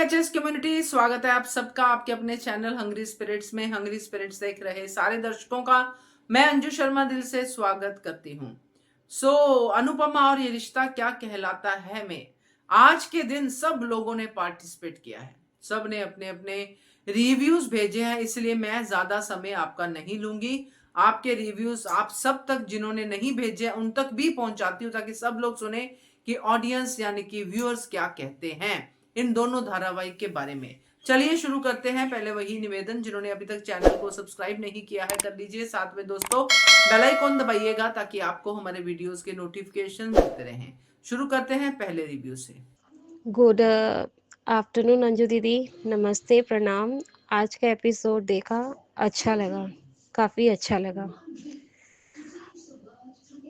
BHS community, स्वागत है आप सबका आपके अपने चैनल हंग्री स्पिरिट्स में। हंग्री स्पिरिट्स देख रहे सारे दर्शकों का मैं अंजू शर्मा दिल से स्वागत करती हूँ। अनुपमा और ये रिश्ता क्या कहलाता है में आज के दिन सब लोगों ने पार्टिसिपेट किया है, सब ने अपने अपने रिव्यूज भेजे हैं, इसलिए मैं ज्यादा समय आपका नहीं लूंगी। आपके रिव्यूज आप सब तक जिन्होंने नहीं भेजे उन तक भी पहुंचाती हूँ ताकि सब लोग सुने कि ऑडियंस यानी कि व्यूअर्स क्या कहते हैं इन दोनों धारावाहिक के बारे में। चलिए शुरू करते हैं। पहले वही निवेदन, जिन्होंने अभी तक चैनल को सब्सक्राइब नहीं किया है कर लीजिए, साथ में दोस्तों बेल आइकॉन दबाइएगा ताकि आपको हमारे वीडियोस के नोटिफिकेशन मिलते रहें। शुरू करते हैं पहले रिव्यू से। गुड आफ्टरनून अंजू दीदी, नमस्ते, प्रणाम। आज का एपिसोड देखा, अच्छा लगा, काफ़ी अच्छा लगा।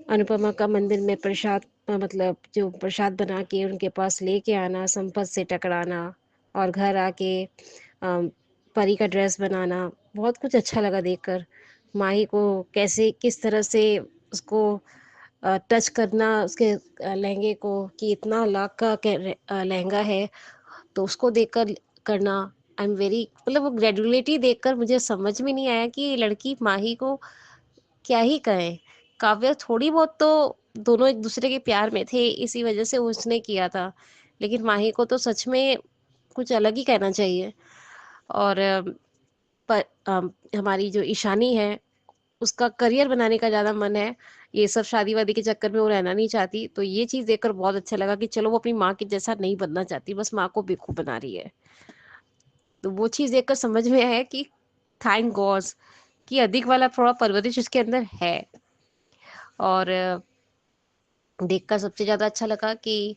अनुपमा का मंदिर में प्रसाद मतलब जो प्रसाद बना के उनके पास लेके आना, संपत से टकराना और घर आके परी का ड्रेस बनाना, बहुत कुछ अच्छा लगा देखकर। माही को कैसे किस तरह से उसको टच करना, उसके लहंगे को कि इतना लाख का लहंगा है तो उसको देखकर करना। आई एम वेरी मतलब वो ग्रेजुअलिटी देखकर मुझे समझ में नहीं आया कि ये लड़की माही को क्या ही कहें। काव्य थोड़ी बहुत तो दोनों एक दूसरे के प्यार में थे, इसी वजह से उसने किया था, लेकिन माही को तो सच में कुछ अलग ही कहना चाहिए। और पर हमारी जो ईशानी है उसका करियर बनाने का ज़्यादा मन है, ये सब शादी वादी के चक्कर में वो रहना नहीं चाहती। तो ये चीज़ देखकर बहुत अच्छा लगा कि चलो वो अपनी माँ के जैसा नहीं बनना चाहती, बस माँ को बेवकूफ़ बना रही है। तो वो चीज़ देखकर समझ में आया कि थैंक गॉड कि अधिक वाला थोड़ा परवरिश उसके अंदर है। और देखकर सबसे ज़्यादा अच्छा लगा कि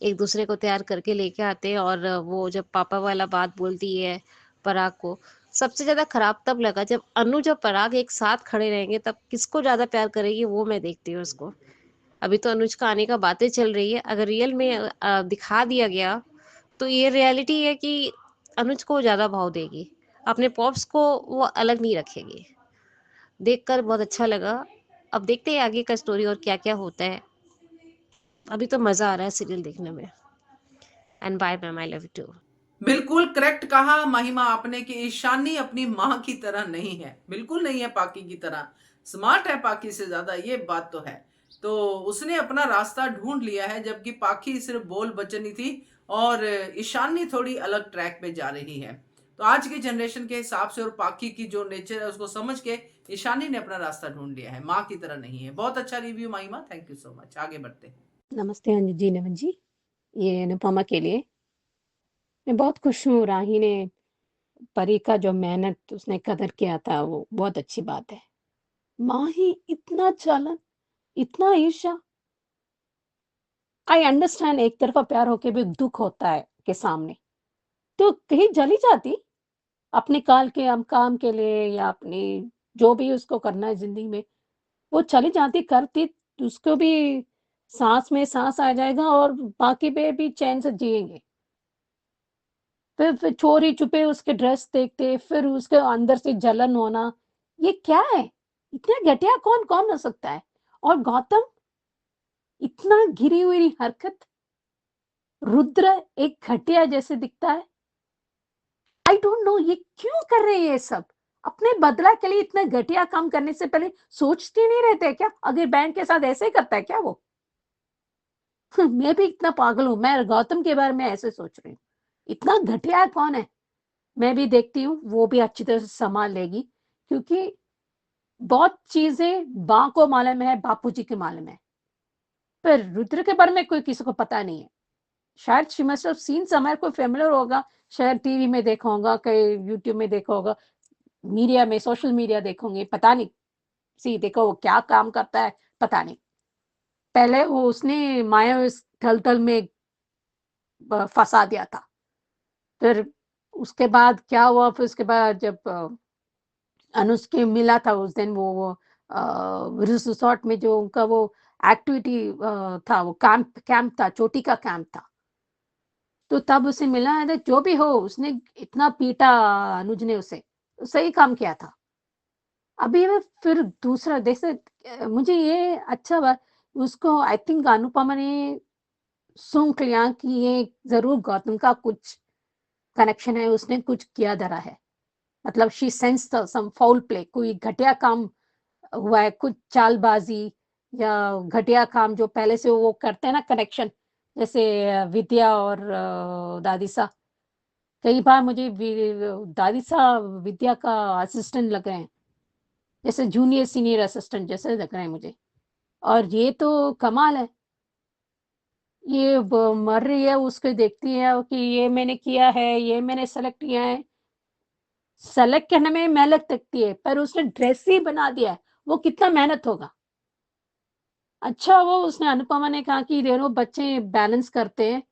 एक दूसरे को तैयार करके लेके आते हैं। और वो जब पापा वाला बात बोलती है पराग को, सबसे ज़्यादा खराब तब लगा जब अनुज और पराग एक साथ खड़े रहेंगे, तब किसको ज़्यादा प्यार करेगी वो मैं देखती हूँ उसको। अभी तो अनुज का आने का बातें चल रही है, अगर रियल में दिखा दिया गया तो ये रियलिटी है कि अनुज को ज़्यादा भाव देगी, अपने पॉप्स को वो अलग नहीं रखेगी। देखकर बहुत अच्छा लगा। अब देखते हैं आगे का स्टोरी और क्या क्या होता है। अभी तो मजा आ रहा है सीरियल देखने में। And bye ma'am, I love you too. बिल्कुल करेक्ट कहा महिमा आपने कि ईशानी अपनी माँ की तरह नहीं है, बिल्कुल नहीं है पाकी की तरह। स्मार्ट है पाकी से ज्यादा, ये बात तो है। तो उसने अपना रास्ता ढूंढ लिया है, जबकि पाकी सिर्फ बोल बचनी थी और ईशानी थोड़ी अलग ट्रैक पे जा रही है। तो आज की जनरेशन के हिसाब से और पाकी की जो नेचर है उसको समझ के ईशानी ने अपना रास्ता ढूंढ लिया है, माँ की तरह नहीं है। बहुत अच्छा रिव्यू महिमा, थैंक यू सो मच। आगे बढ़ते हैं। नमस्ते अंजू जी, नमन जी। ये अनुपमा के लिए मैं बहुत खुश हूँ। राही ने परी का जो मेहनत उसने कदर किया था वो बहुत अच्छी बात है। माँ ही इतना चालन, इतना ईर्ष्या। आई अंडरस्टैंड, एक तरफा प्यार होके भी दुख होता है के सामने, तो कहीं जली जाती अपने काल के हम काम के लिए या अपनी जो भी उसको करना है जिंदगी में, वो चली जाती करती, तो उसको भी सांस में सांस आ जाएगा और बाकी पे भी चैन से जिएंगे। फिर चोरी छुपे उसके ड्रेस देखते, फिर उसके अंदर से जलन होना, ये क्या है? इतना घटिया कौन हो सकता है? और गौतम, इतना घिरी हुई हरकत, रुद्र एक घटिया जैसे दिखता है। आई डोंट नो ये क्यों कर रहे हैं ये सब? अपने बदला के लिए इतना घटिया काम करने से पहले सोचते नहीं रहते क्या? अगर बैंड के साथ ऐसे ही करता है क्या वो? मैं भी इतना पागल हूँ, मैं गौतम के बारे में ऐसे सोच रही हूँ। इतना घटिया कौन है? मैं भी देखती हूँ, वो भी अच्छी तरह से सँभाल लेगी, क्योंकि बहुत चीज़ें माँ को मालूम है, बापूजी के मालूम है, पर रुद्र के बारे में कोई किसी को पता नहीं है। शायद she must have seen somewhere, कोई फ़ैमिलियर होगा, शायद टीवी में देखा होगा, कहीं यूट्यूब में देखा होगा, मीडिया में, सोशल मीडिया देखा होंगे, पता नहीं। सी देखो वो क्या काम करता है, पता नहीं। पहले वो उसने माया इस थल-थल में फँसा दिया था। फिर उसके बाद क्या हुआ, फिर उसके बाद जब अनुज के मिला था उस दिन वो रिसोर्ट में जो उनका वो एक्टिविटी था, वो कैंप कैंप था, चोटी का कैंप था। तो तब उसे मिला है, तो जो भी हो उसने इतना पीटा अनुज ने उसे, सही काम किया था। अभी वो फिर दूसरा जैसे मुझे ये अच्छा लगा, उसको आई थिंक अनुपमा ने सूँघ लिया कि ये ज़रूर गौतम का कुछ कनेक्शन है, उसने कुछ किया धरा है। मतलब she sensed some foul play, कोई घटिया काम हुआ है, कुछ चालबाज़ी या घटिया काम जो पहले से वो करते हैं ना कनेक्शन, जैसे विद्या और दादिसा। कई बार मुझे दादिसा विद्या का असिस्टेंट लग रहे हैं, जैसे जूनियर सीनियर असिस्टेंट जैसे लग रहे हैं मुझे। और ये तो कमाल है, ये मर रही है, उसको देखती है कि ये मैंने किया है, ये मैंने सेलेक्ट किया है। सेलेक्ट करने में मेहनत लगती है, पर उसने ड्रेस ही बना दिया है, वो कितना मेहनत होगा। अच्छा, वो उसने अनुपमा ने कहा कि दोनों बच्चे बैलेंस करते हैं,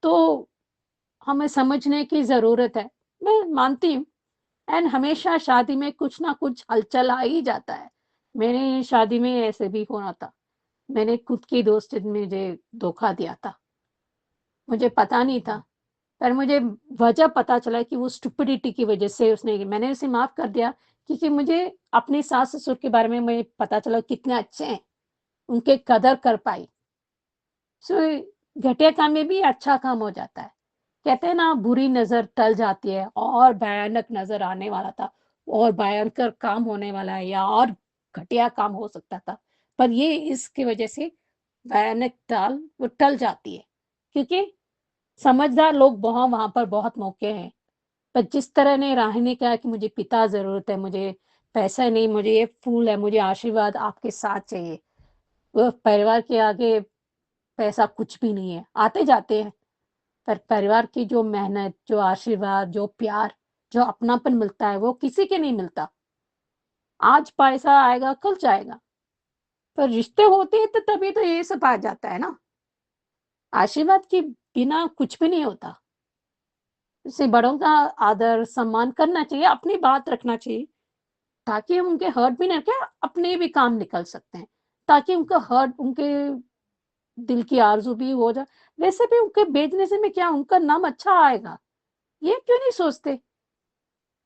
तो हमें समझने की ज़रूरत है। मैं मानती हूँ, एंड हमेशा शादी में कुछ ना कुछ हलचल आ ही जाता है। मेरी शादी में ऐसे भी हुआ था। मैंने खुद की दोस्त ने मुझे धोखा दिया था। मुझे पता नहीं था, पर मुझे वजह पता चला कि वो स्टुपिडिटी की वजह से मैंने उसे माफ़ कर दिया, क्योंकि मुझे अपने सास-ससुर के बारे में मुझे पता चला कितने अच्छे हैं, उनकी कदर कर पाई। सो घटिया काम में भी अच्छा काम हो जाता है। कहते हैं ना, बुरी नज़र टल जाती है और भयानक नज़र आने वाला था, और भयंकर काम होने वाला है या और घटिया काम हो सकता था। पर ये इसकी वजह से भयानक वो टल जाती है, क्योंकि समझदार लोग वहाँ पर बहुत मौके हैं। पर जिस तरह ने राह ने कहा कि मुझे पिता ज़रूरत है, मुझे पैसा नहीं, मुझे ये फूल है, मुझे आशीर्वाद आपके साथ चाहिए। वो परिवार के आगे पैसा कुछ भी नहीं है, आते-जाते हैं, पर परिवार की जो मेहनत, जो आशीर्वाद, जो प्यार, जो अपनापन मिलता है, वो किसी के नहीं मिलता। आज पैसा आएगा, कल जाएगा, पर रिश्ते होते हैं तो तभी तो ये सब आ जाता है ना। आशीर्वाद के बिना कुछ भी नहीं होता। इसलिए बड़ों का आदर, सम्मान करना चाहिए, अपनी बात रखना चाहिए, ताकि हम उनके हर्ट भी ना क्या, अपने भी काम निकल सकते हैं, ताकि उनका हर्ट, उनके दिल की आरज़ू भी हो जाए। वैसे भी उनके बेचने से में क्या उनका नाम अच्छा आएगा, ये क्यों नहीं सोचते?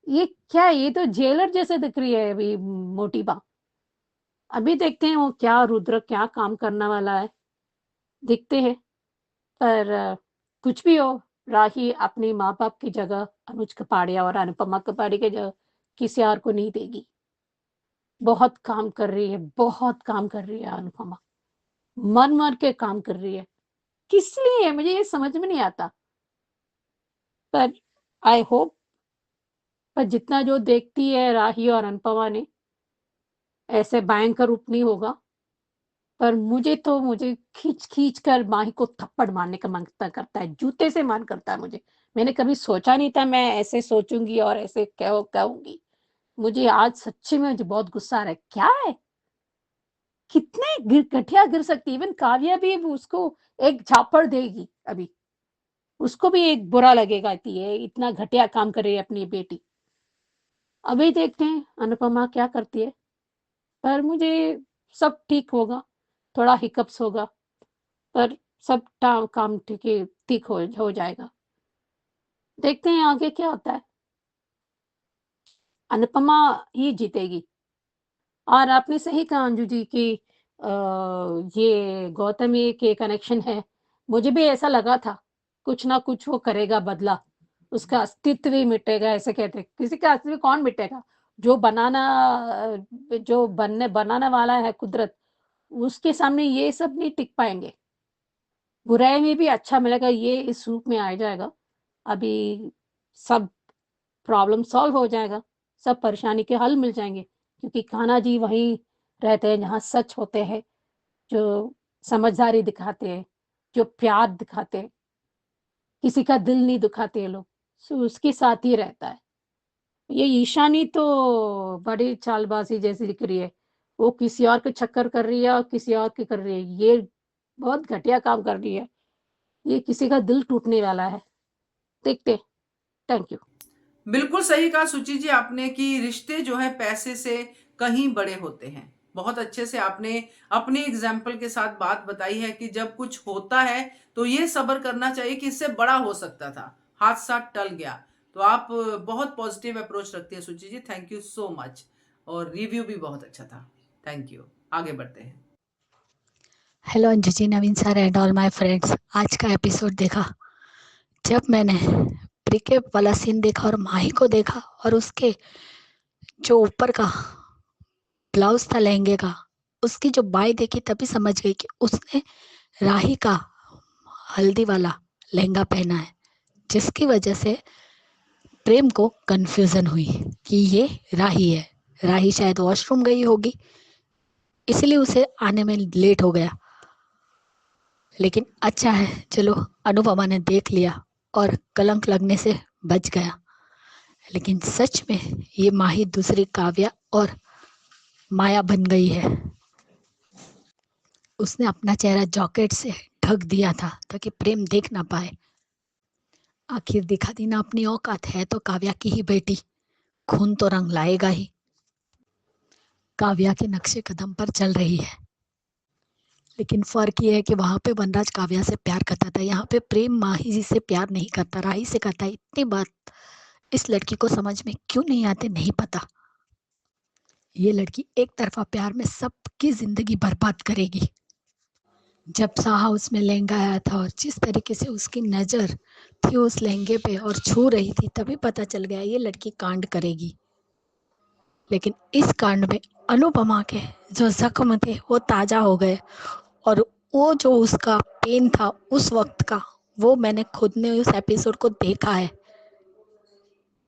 ये क्या है, ये तो जेलर जैसे दिख रही है अभी मोटी बा। अभी देखते हैं वो क्या रुद्र क्या काम करने वाला है, देखते हैं। पर कुछ भी हो, राही अपने माँ-बाप की जगह अनुज कपाड़िया और अनुपमा कपाड़ी की जगह किसी और को नहीं देगी। बहुत काम कर रही है, बहुत काम कर रही है अनुपमा। मर-मर के काम कर रही है। किस लिए? मुझे ये समझ में नहीं आता। पर आई होप, पर जितना जो देखती है राही और अनुपमा ने, ऐसे भयंकर रूप नहीं होगा। पर मुझे खींच-खींच कर माही को थप्पड़ मारने का मन करता है, जूते से मन करता है मुझे। मैंने कभी सोचा नहीं था मैं ऐसे सोचूँगी और ऐसे कहूँगी। मुझे आज सच्ची में मुझे बहुत गुस्सा आ रहा है। क्या है? कितने घटिया गिर सकती है। इवन काव्या भी उसको एक झापड़ देगी अभी। उसको भी एक बुरा लगेगा कि ये इतना घटिया काम कर रही है अपनी बेटी। अभी देखते हैं अनुपमा क्या करती है। पर मुझे सब ठीक होगा, थोड़ा हिकअप्स होगा, पर सब काम ठीक हो जाएगा। देखते हैं आगे क्या होता है। अनुपमा ही जीतेगी। और आपने सही कहा अंजू जी कि ये गौतमी के कनेक्शन है। मुझे भी ऐसा लगा था, कुछ ना कुछ वो करेगा बदला, उसका अस्तित्व ही मिटेगा ऐसे कहते हैं। किसी का अस्तित्व कौन मिटेगा? जो जो बनाने वाला है कुदरत, उसके सामने ये सब नहीं टिक पाएँगे। बुराई में भी अच्छा मिलेगा, ये इस रूप में आ जाएगा। अभी सब प्रॉब्लम सॉल्व हो जाएगा, सब परेशानी के हल मिल जाएँगे, क्योंकि कान्हा जी वहीं रहते हैं जहाँ सच होते हैं, जो समझदारी दिखाते हैं, जो प्यार दिखाते हैं, किसी का दिल नहीं दुखाते ये लोग, सो उसके साथ ही रहता है। ये ईशानी तो बड़ी चालबाज़ी जैसी दिख रही है, वो किसी और के चक्कर कर रही है और किसी और के कर रही है, ये बहुत घटिया काम कर रही है, ये किसी का दिल टूटने वाला है। देखते हैं। Thank you. बिल्कुल सही कहा सुचि जी आपने कि रिश्ते जो है पैसे से कहीं बड़े होते हैं। बहुत अच्छे से आपने अपनी एग्जाम्पल के साथ बात बताई है कि जब कुछ होता है तो ये सब्र करना चाहिए कि इससे बड़ा हो सकता था, हादसा टल गया। तो आप बहुत पॉजिटिव अप्रोच रखती है Suchi ji, thank you so much. और रिव्यू भी बहुत अच्छा था, थैंक यू। आगे बढ़ते हैं। Hello Anju ji, Naveen sir and all my friends. आज का एपिसोड देखा। जब मैंने रिकेप वाला सीन देखा और माही को देखा और उसके जो ऊपर का ब्लाउज था लहंगे का, उसकी जो बाई देखी तभी समझ गई कि उसने राही का हल्दी वाला लहंगा पहना है, जिसकी वजह से प्रेम को कंफ्यूजन हुई कि ये राही है। राही शायद वॉशरूम गई होगी, इसलिए उसे आने में लेट हो गया। लेकिन अच्छा है, चलो अनुपमा ने देख लिया और कलंक लगने से बच गया। लेकिन सच में ये माही दूसरी काव्या और माया बन गई है। उसने अपना चेहरा जैकेट से ढक दिया था ताकि प्रेम देख ना पाए। आखिर दिखा दी ना अपनी औकात, है तो काव्या की ही बेटी, खून तो रंग लाएगा ही। काव्या के नक्शे कदम पर चल रही है, लेकिन फर्क ये है कि वहां पे वनराज काव्या से प्यार करता था, यहाँ पे प्रेम माही जी से प्यार नहीं करता, राही से करता है। इतनी बात इस लड़की को समझ में क्यों नहीं आते नहीं पता। ये लड़की एक तरफा प्यार में सबकी जिंदगी बर्बाद करेगी। जब सा हाउस में लहंगा आया था और जिस तरीके से उसकी नजर थी उस लहंगे पे और छू रही थी, तभी पता चल गया ये लड़की कांड करेगी। लेकिन इस कांड में अनुपमा के जो जख्म थे वो ताजा हो गए और वो जो उसका पेन था उस वक्त का, वो मैंने खुद ने उस एपिसोड को देखा है।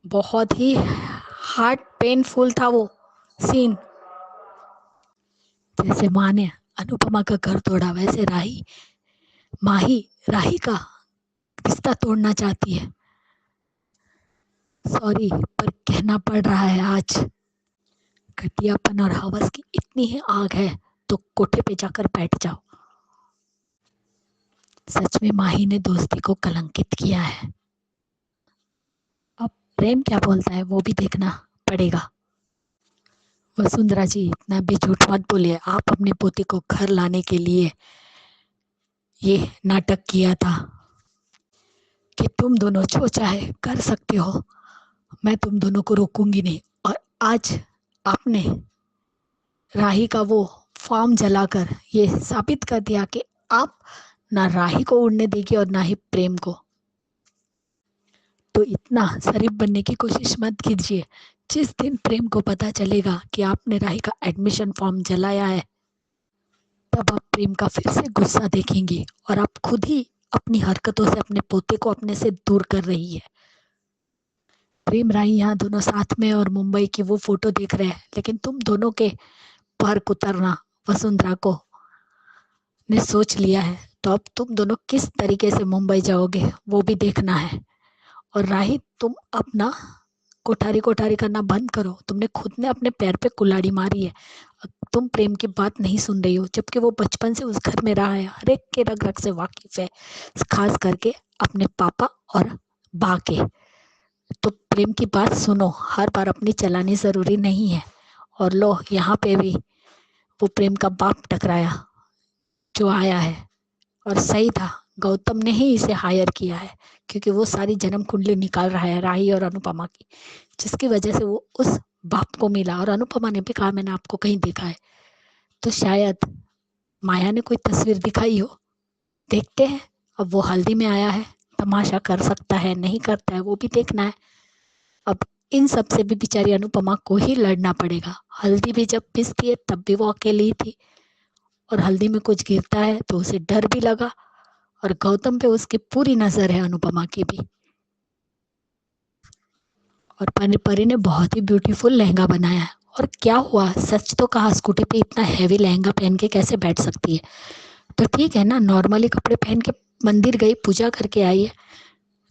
बहुत ही हार्ट पेनफुल था वो सीन। जैसे माँ ने अनुपमा का घर तोड़ा, वैसे माही राही का रिश्ता तोड़ना चाहती है। सॉरी, पर कहना पड़ रहा है आज। घटियापन और हवस की इतनी ही आग है तो कोठे पे जाकर बैठ जाओ। सच में माही ने दोस्ती को कलंकित किया है। अब प्रेम क्या बोलता है वो भी देखना पड़ेगा। वसुंधरा जी, इतना भी झूठ मत बोलिए। आप अपनी पोती को घर लाने के लिए ये नाटक किया था कि तुम दोनों जो चाहे कर सकते हो, मैं तुम दोनों को रोकूंगी नहीं। और आज आपने राही का वो फॉर्म जलाकर ये साबित कर दिया कि आप ना राही को उड़ने देगी और ना ही प्रेम को। तो इतना शरीफ बनने की कोशिश मत कीजिए। जिस दिन प्रेम को पता चलेगा कि आपने राही का एडमिशन फॉर्म जलाया है, तब आप प्रेम का फिर से गुस्सा देखेंगे और आप खुद ही अपनी हरकतों से अपने पोते को अपने से दूर कर रही है। प्रेम राही यहाँ दोनों साथ में और मुंबई की वो फोटो देख रहे हैं, लेकिन तुम दोनों के पर उतरना वसुंधरा को ने सोच लिया है। तो अब तुम दोनों किस तरीके से मुंबई जाओगे वो भी देखना है। और राही, तुम अपना कोठारी कोठारी करना बंद करो। तुमने खुद ने अपने पैर पे कुल्हाड़ी मारी है। तुम प्रेम की बात नहीं सुन रही हो, जबकि वो बचपन से उस घर में रहा है, हर एक के रग रग से वाकिफ है, खास करके अपने पापा और बा के। तो प्रेम की बात सुनो, हर बार अपनी चलानी जरूरी नहीं है। और लो, यहाँ पे भी वो प्रेम का बाप टकराया जो आया है, और सही था, गौतम ने ही इसे हायर किया है, क्योंकि वो सारी जन्म कुंडली निकाल रहा है राही और अनुपमा की, जिसकी वजह से वो उस बाप को मिला। और अनुपमा ने भी कहा मैंने आपको कहीं देखा है। तो शायद माया ने कोई तस्वीर दिखाई हो, देखते हैं। अब वो हल्दी में आया है, तमाशा कर सकता है नहीं करता है वो भी देखना है। अब इन सब से भी बेचारी अनुपमा को ही लड़ना पड़ेगा। हल्दी भी जब पिसती है तब भी वो अकेली ही थी, और हल्दी में कुछ गिरता है तो उसे डर भी लगा, और गौतम पे उसकी पूरी नजर है अनुपमा की भी। और परी ने बहुत ही ब्यूटीफुल लहंगा बनाया है। और क्या हुआ, सच तो कहा, स्कूटी पे इतना हैवी लहंगा पहन के कैसे बैठ सकती है। तो ठीक है ना, नॉर्मली कपड़े पहन के मंदिर गई, पूजा करके आई है,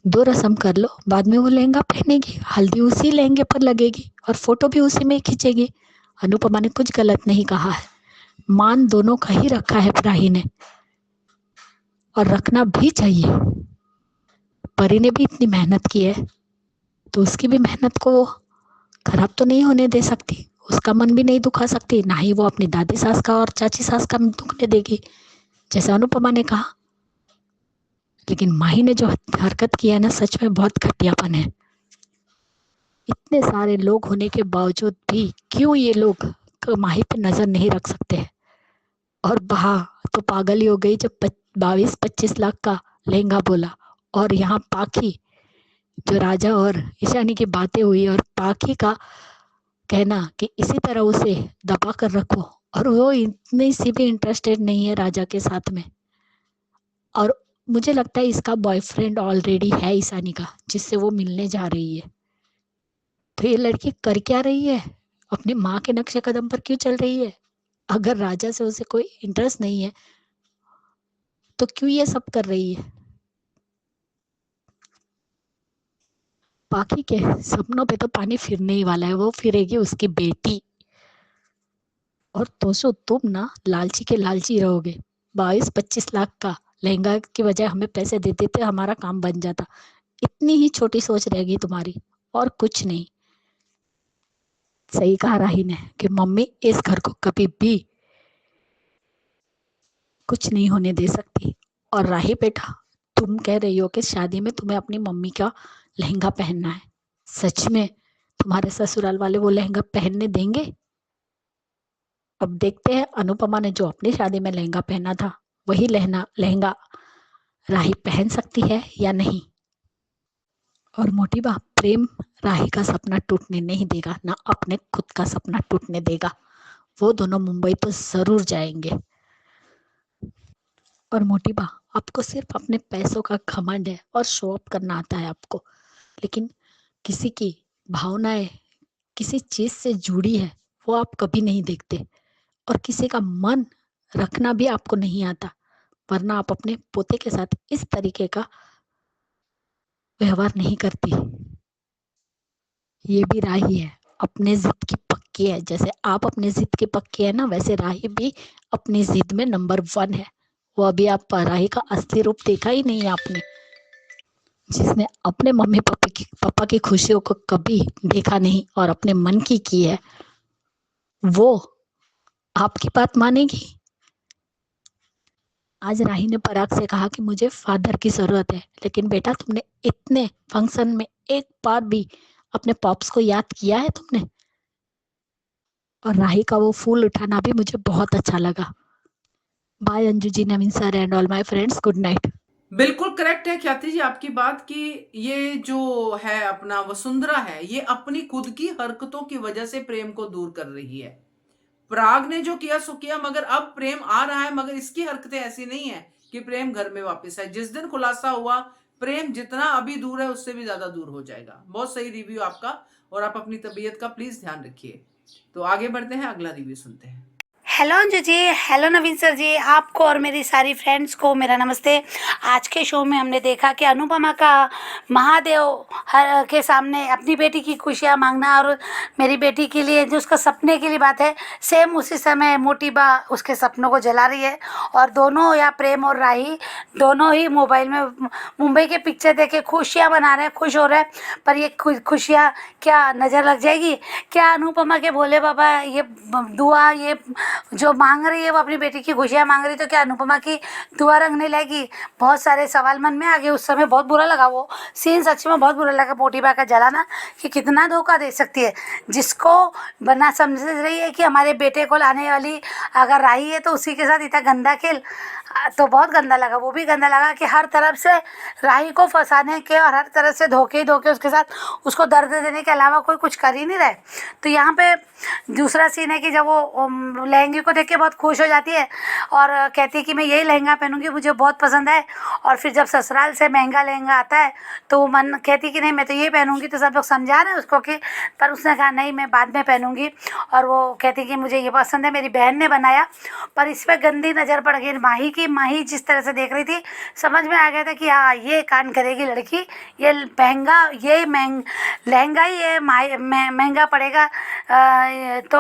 2 रस्म कर लो, बाद में वो लहंगा पहनेगी, हल्दी उसी लहंगे पर लगेगी और फोटो भी उसी में खींचेगी। अनुपमा ने कुछ गलत नहीं कहा है। मान दोनों का ही रखा है राही ने, और रखना भी चाहिए। परी ने भी इतनी मेहनत की है तो उसकी भी मेहनत को खराब तो नहीं होने दे सकती, उसका मन भी नहीं दुखा सकती, ना ही वो अपनी दादी सास का और चाची सास का दुखने देगी, जैसा अनुपमा ने कहा। लेकिन माही ने जो हरकत किया है ना, सच में बहुत घटियापन है। इतने सारे लोग होने के बावजूद भी क्यों ये लोग माही पे नजर नहीं रख सकते। और बहा तो पागल ही हो गई जब 22-25 लाख का लहंगा बोला, और यहाँ पाखी जो राजा और ईशानी की बातें हुई और पाखी का कहना कि इसी तरह उसे दबा कर रखो, और वो इतनी सी भी इंटरेस्टेड नहीं है राजा के साथ में। और मुझे लगता है इसका बॉयफ्रेंड ऑलरेडी है ईशानी का, जिससे वो मिलने जा रही है। तो ये लड़की कर क्या रही है, अपनी माँ के नक्शे कदम पर क्यों चल रही है? अगर राजा से उसे कोई इंटरेस्ट नहीं है तो क्यों ये सब कर रही है? पाखी के सपनों पे तो पानी फिरने ही वाला है, वो फिरेगी उसकी बेटी। और दोस्तों तुम ना लालची के लालची रहोगे। 22-25 लाख का लहंगा की बजाय हमें पैसे दे देते, हमारा काम बन जाता। इतनी ही छोटी सोच रहेगी तुम्हारी, और कुछ नहीं। सही कहा राही ने कि मम्मी इस घर को कभी भी कुछ नहीं होने दे सकती। और राही बेटा, तुम कह रही हो कि शादी में तुम्हें अपनी मम्मी का लहंगा पहनना है। सच में तुम्हारे ससुराल वाले वो लहंगा पहनने देंगे? अब देखते हैं अनुपमा ने जो अपनी शादी में लहंगा पहना था, वही लहंगा राही पहन सकती है या नहीं। और मोटी बात, प्रेम राही का सपना टूटने नहीं देगा, ना अपने खुद का सपना टूटने देगा। वो दोनों मुंबई तो जरूर जाएंगे। और मोटी बा, आपको सिर्फ अपने पैसों का घमंड है और शो ऑफ करना आता है आपको, लेकिन किसी की भावनाएं किसी चीज से जुड़ी है वो आप कभी नहीं देखते, और किसी का मन रखना भी आपको नहीं आता, वरना आप अपने पोते के साथ इस तरीके का व्यवहार नहीं करती। ये भी राही है, अपने जिद की पक्की है। जैसे आप अपने जिद की पक्की है ना, वैसे राही भी अपनी जिद में नंबर 1 है। वो अभी आप राही का असली रूप देखा ही नहीं है आपने, जिसने अपने मम्मी पापा की खुशियों को कभी देखा नहीं और अपने मन की है, वो आपकी बात मानेगी? आज राही ने पराग से कहा कि मुझे फादर की जरूरत है, लेकिन बेटा तुमने इतने फंक्शन में एक बार भी अपने पॉप्स को याद किया है तुमने? और राही का वो फूल उठाना भी मुझे बहुत अच्छा लगा। Bye Anju ji, Naveen sir and all my friends, good night. बिल्कुल करेक्ट है ख्याति जी आपकी बात कि ये जो है अपना वसुंधरा है, ये अपनी खुद की हरकतों की वजह से प्रेम को दूर कर रही है। पराग ने जो किया सो किया, मगर अब प्रेम आ रहा है, मगर इसकी हरकतें ऐसी नहीं है कि प्रेम घर में वापस आए। जिस दिन खुलासा हुआ, प्रेम जितना अभी दूर है उससे भी ज्यादा दूर हो जाएगा। बहुत सही रिव्यू आपका, और आप अपनी तबीयत का प्लीज ध्यान रखिए। तो आगे बढ़ते हैं, अगला रिव्यू सुनते हैं। हेलो अंजू जी, हेलो नवीन सर जी, आपको और मेरी सारी फ्रेंड्स को मेरा नमस्ते। आज के शो में हमने देखा कि अनुपमा का महादेव के सामने अपनी बेटी की खुशियाँ मांगना, और मेरी बेटी के लिए जो उसका सपने के लिए बात है, सेम उसी समय मोटी बा उसके सपनों को जला रही है। और दोनों, या प्रेम और राही, दोनों ही मोबाइल में मुंबई के पिक्चर देख के खुशियाँ मना रहे हैं, खुश हो रहे हैं। पर ये खुशियाँ क्या नज़र लग जाएगी? क्या अनुपमा के भोले बाबा ये दुआ, ये जो मांग रही है वो अपनी बेटी की खुशियाँ मांग रही, तो क्या अनुपमा की दुआ रंग नहीं लाएगी? बहुत सारे सवाल मन में आ गए। उस समय बहुत बुरा लगा, वो सीन सच में बहुत बुरा लगा, मोटीबा का जलाना, कि कितना धोखा दे सकती है। जिसको बना समझ रही है कि हमारे बेटे को लाने वाली अगर राही है तो उसी के साथ इतना गंदा खेल, तो बहुत गंदा लगा। वो भी गंदा लगा कि हर तरफ से राही को फंसाने के और हर तरफ से धोखे उसके साथ उसको दर्द देने के अलावा कोई कुछ कर ही नहीं रहे। तो यहाँ पे दूसरा सीन है कि जब वो लहंगे को देख के बहुत खुश हो जाती है और कहती है कि मैं यही लहंगा पहनूंगी, मुझे बहुत पसंद है। और फिर जब ससुराल से महंगा लहंगा आता है तो वो मन कहती कि नहीं मैं तो ये पहनूंगी। तो सब लोग समझा रहे हैं उसको कि, पर उसने कहा नहीं मैं बाद में पहनूंगी। और वो कहती कि मुझे ये पसंद है, मेरी बहन ने बनाया। पर इस पर गंदी नज़र पड़ गई माही की। माही जिस तरह से देख रही थी, समझ में आ गया था कि हाँ ये कांड करेगी लड़की, ये महंगा, ये लहंगा ही ये महंगा पड़ेगा। तो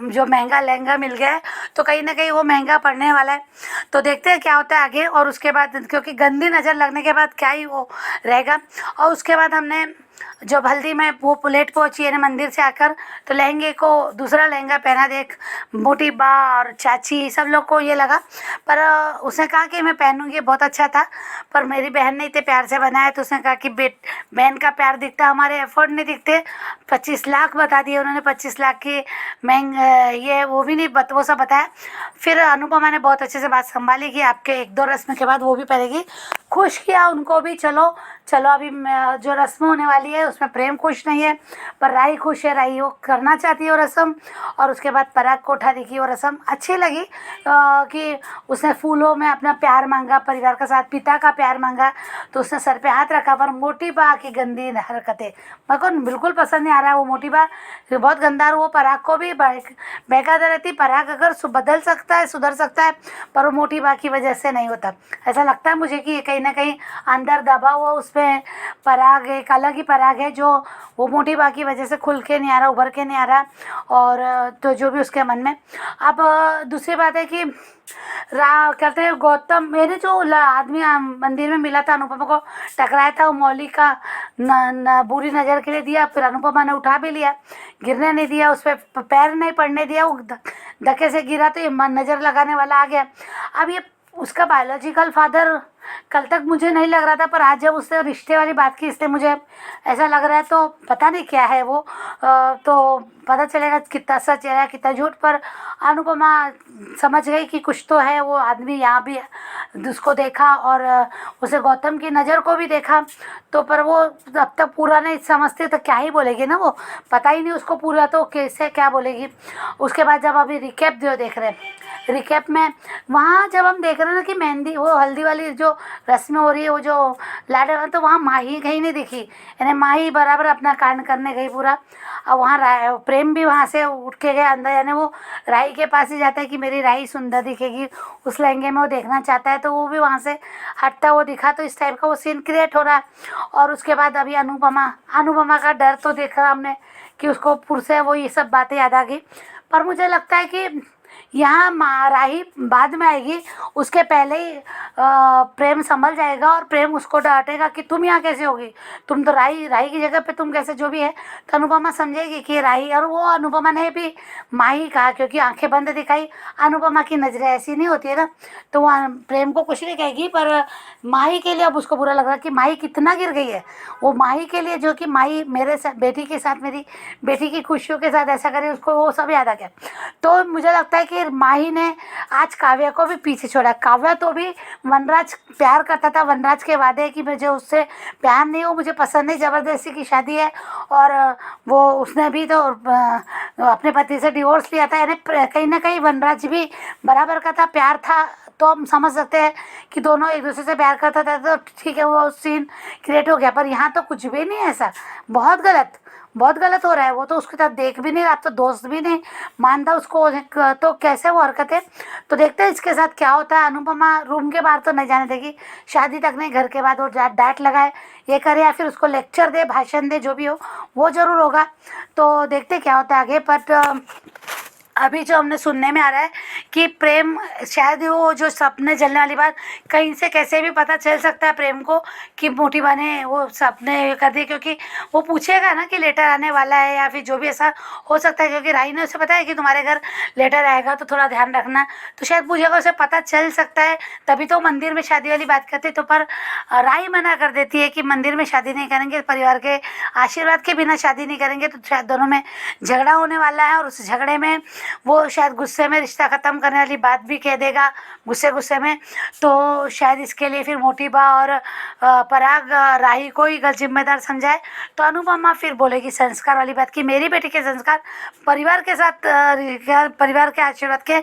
जो महंगा लहंगा मिल गया है तो कहीं ना कहीं वो महंगा पड़ने वाला है। तो देखते हैं क्या होता है आगे। और उसके बाद, क्योंकि गंदी नज़र लगने के बाद क्या ही वो रहेगा। और उसके बाद हमने जब हल्दी में वो लेट पहुंची है ना मंदिर से आकर, तो लहंगे को दूसरा लहंगा पहना देख मोटी बा और चाची सब लोग को ये लगा, पर उसने कहा कि मैं पहनूंगी, बहुत अच्छा था। पर मेरी बहन ने इतने प्यार से बनाया तो उसने कहा कि बहन का प्यार दिखता, हमारे एफर्ट नहीं दिखते। 25 लाख बता दिए उन्होंने, 25 लाख की ये वो भी नहीं वो सब बताया। फिर अनुपमा ने बहुत अच्छे से बात संभाली कि आपके 1-2 रस्म के बाद वो भी पहनेगी। खुश किया उनको भी, चलो अभी जो रस्म होने वाली है उसमें प्रेम खुश नहीं है पर राही खुश है। राही वो करना चाहती है वो रस्म, और उसके बाद पराग को उठा देखी वो रस्म अच्छी लगी कि उसने फूलों में अपना प्यार मांगा, परिवार के साथ पिता का प्यार मांगा, तो उसने सर पे हाथ रखा। पर मोटी बा की गंदी हरकतें मेरे को बिल्कुल पसंद नहीं आ रहा है। वो मोटी बा बहुत गंदा, वो पराग को भी बहकाते रहती। पराग अगर बदल सकता है, सुधर सकता है, पर वो मोटी बा की वजह से नहीं होता। ऐसा लगता है मुझे कि कहीं ना कहीं अंदर दबा हुआ उसमें पराग एक अलग ही पराग है, जो वो मोटी बा की वजह से खुल के नहीं आ रहा, उभर के नहीं आ रहा। और तो जो भी उसके मन में। अब दूसरी बात है कि कहते हैं गौतम, मेरे जो आदमी मंदिर में मिला था, अनुपमा को टकराया था, वो मौली का न बुरी नज़र के लिए दिया। फिर अनुपमा ने उठा भी लिया, गिरने नहीं दिया, उस पर पैर नहीं पड़ने दिया। वो धक्के से गिरा तो ये नज़र लगाने वाला आ गया। अब ये उसका बायोलॉजिकल फादर कल तक मुझे नहीं लग रहा था, पर आज जब उससे रिश्ते वाली बात की इसलिए मुझे ऐसा लग रहा है। तो पता नहीं क्या है वो, तो पता चलेगा कितना सच है कितना झूठ। पर अनुपमा समझ गई कि कुछ तो है। वो आदमी यहाँ भी उसको देखा और उसे गौतम की नज़र को भी देखा, तो पर वो अब तक पूरा नहीं समझती तो क्या ही बोलेगी ना, वो पता ही नहीं उसको पूरा, तो कैसे क्या बोलेगी। उसके बाद जब अभी रिकैप जो देख रहे हैं, रिकैप में वहाँ जब हम देख रहे हैं ना कि मेहंदी वो हल्दी वाली जो रस्म हो रही है, वो जो लाडे, तो वहाँ माही कहीं नहीं दिखी। यानी माही बराबर अपना कांड करने गई पूरा। और वहाँ प्रेम भी वहाँ से उठ के गया अंदर, यानी वो राही के पास ही जाता है कि मेरी राही सुंदर दिखेगी उस लहंगे में, वो देखना चाहता है, तो वो भी वहाँ से हटता वो दिखा। तो इस टाइप का वो सीन क्रिएट हो रहा है। और उसके बाद अभी अनुपमा का डर तो देखा हमने कि उसको पुर से वो ये सब बातें याद आ गई। पर मुझे लगता है कि यहाँ राही बाद में आएगी, उसके पहले ही प्रेम संभल जाएगा और प्रेम उसको डांटेगा कि तुम यहाँ कैसे होगी, तुम तो राही की जगह पे तुम कैसे, जो भी है। तो अनुपमा समझेगी कि राही, और वो अनुपमा ने भी माही कहा क्योंकि आंखें बंद दिखाई। अनुपमा की नजरें ऐसी नहीं होती है ना, तो वो प्रेम को कुछ नहीं कहेगी। पर माही के लिए अब उसको बुरा लग रहा है कि माही कितना गिर गई है। वो माही के लिए, जो कि माही मेरे बेटी के साथ, मेरी बेटी की खुशियों के साथ ऐसा करे, उसको वो सब याद आ गया। तो मुझे लगता है कि माही ने आज काव्या को भी पीछे छोड़ा। काव्या तो भी वनराज प्यार करता था, वनराज के वादे कि मुझे उससे प्यार नहीं हो, मुझे पसंद नहीं, ज़बरदस्ती की शादी है। और वो उसने भी तो अपने पति से डिवोर्स लिया था, यानी कहीं ना कहीं वनराज भी बराबर का था, प्यार था। तो हम समझ सकते हैं कि दोनों एक दूसरे से प्यार करता था, तो ठीक है वो सीन क्रिएट हो गया। पर यहाँ तो कुछ भी नहीं है ऐसा, बहुत गलत हो रहा है। वो तो उसके साथ देख भी नहीं रहा, तो दोस्त भी नहीं मानता उसको, तो कैसे वो हरकतें। तो देखते हैं इसके साथ क्या होता है। अनुपमा रूम के बाहर तो नहीं जाने देगी, शादी तक नहीं, घर के बाद वो डांट लगाए, ये करे या फिर उसको लेक्चर दे, भाषण दे, जो भी हो वो ज़रूर होगा। तो देखते क्या होता है आगे। बट अभी जो हमने सुनने में आ रहा है कि प्रेम, शायद वो जो सपने जलने वाली बात कहीं से कैसे भी पता चल सकता है प्रेम को कि मोटी बा ने वो सपने कर दिए, क्योंकि वो पूछेगा ना कि लेटर आने वाला है या फिर जो भी ऐसा हो सकता है, क्योंकि राही ने उसे बताया कि तुम्हारे घर लेटर आएगा तो थोड़ा ध्यान रखना, तो शायद पूछेगा, उसे पता चल सकता है, तभी तो मंदिर में शादी वाली बात करते। तो पर राही मना कर देती है कि मंदिर में शादी नहीं करेंगे, परिवार के आशीर्वाद के बिना शादी नहीं करेंगे, तो शायद दोनों में झगड़ा होने वाला है। और उस झगड़े में वो शायद गुस्से में रिश्ता ख़त्म करने वाली बात भी कह देगा गुस्से में। तो शायद इसके लिए फिर मोटी बा और पराग राही को ही गलत जिम्मेदार समझाए। तो अनुपमा फिर बोलेगी संस्कार वाली बात कि मेरी बेटी के संस्कार परिवार के साथ, परिवार के आशीर्वाद के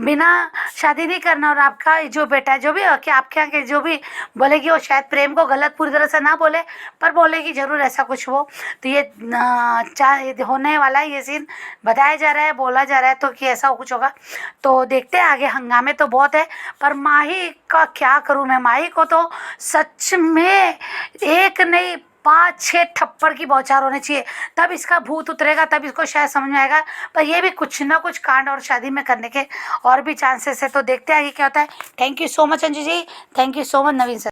बिना शादी नहीं करना। और आपका जो बेटा जो भी कि आपके यहाँ के जो भी बोलेगी, वो शायद प्रेम को गलत पूरी तरह से ना बोले, पर बोलेगी जरूर ऐसा कुछ वो। तो ये होने वाला है, ये सीन बताया जा रहा है, बोला जा रहा है, तो कि ऐसा कुछ होगा। तो देखते हैं आगे। हंगामे तो बहुत है, पर माही का क्या करूं मैं। माही को तो सच में एक नहीं 5-6 थप्पड़ की बौछार होने चाहिए, तब इसका भूत उतरेगा, तब इसको शायद समझ में आएगा। पर ये भी कुछ ना कुछ कांड और शादी में करने के और भी चांसेस है। तो देखते हैं आगे क्या होता है। Thank you so much Anju ji, thank you so much Naveen sir.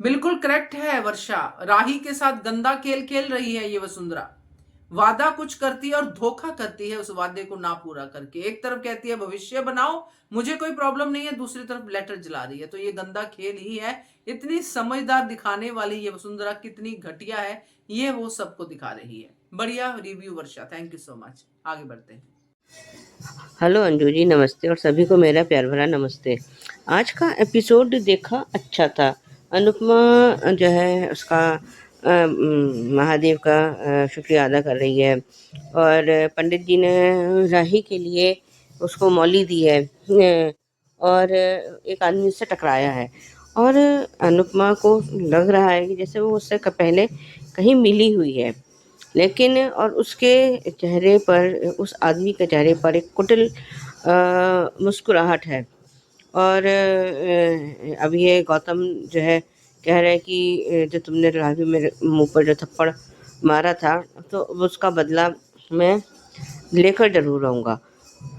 बिल्कुल करेक्ट है वर्षा। राही के साथ गंदा खेल खेल रही है ये वसुंधरा। वादा कुछ करती है और धोखा करती है उस वादे को ना पूरा करके। एक तरफ कहती है भविष्य बनाओ, मुझे कोई प्रॉब्लम नहीं है, दूसरी तरफ लेटर जला रही है। तो ये गंदा खेल ही है। इतनी समझदार दिखाने वाली ये वसुंधरा कितनी घटिया है, ये वो सबको दिखा रही है। बढ़िया review Varsha, thank you so much. आगे बढ़ते हैं। हेलो अंजू जी, नमस्ते और सभी को मेरा प्यार भरा नमस्ते। आज का एपिसोड देखा, अच्छा था। अनुपमा जो है उसका महादेव का शुक्रिया अदा कर रही है और पंडित जी ने राही के लिए उसको मौली दी है और एक आदमी उससे टकराया है और अनुपमा को लग रहा है कि जैसे वो उससे पहले कहीं मिली हुई है, लेकिन और उसके चेहरे पर, उस आदमी के चेहरे पर एक कुटिल मुस्कुराहट है। और अब ये गौतम जो है कह रहा है कि जो तुमने रावी मेरे मुंह पर जो थप्पड़ मारा था तो उसका बदला मैं लेकर जरूर आऊँगा।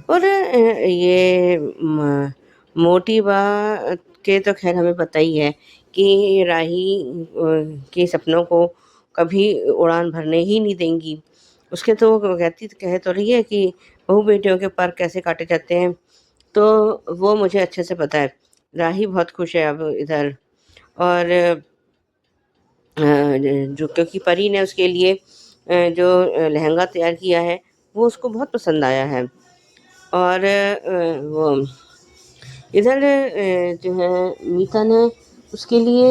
और ये मोटी बात के तो खैर हमें पता ही है कि राही के सपनों को कभी उड़ान भरने ही नहीं देंगी। उसके तो वो कह तो रही है कि बहू बेटियों के पर कैसे काटे जाते हैं, तो वो मुझे अच्छे से पता है। राही बहुत खुश है अब इधर। और जो क्योंकि परी ने उसके लिए जो लहंगा तैयार किया है वो उसको बहुत पसंद आया है। और वो इधर जो है मीता ने उसके लिए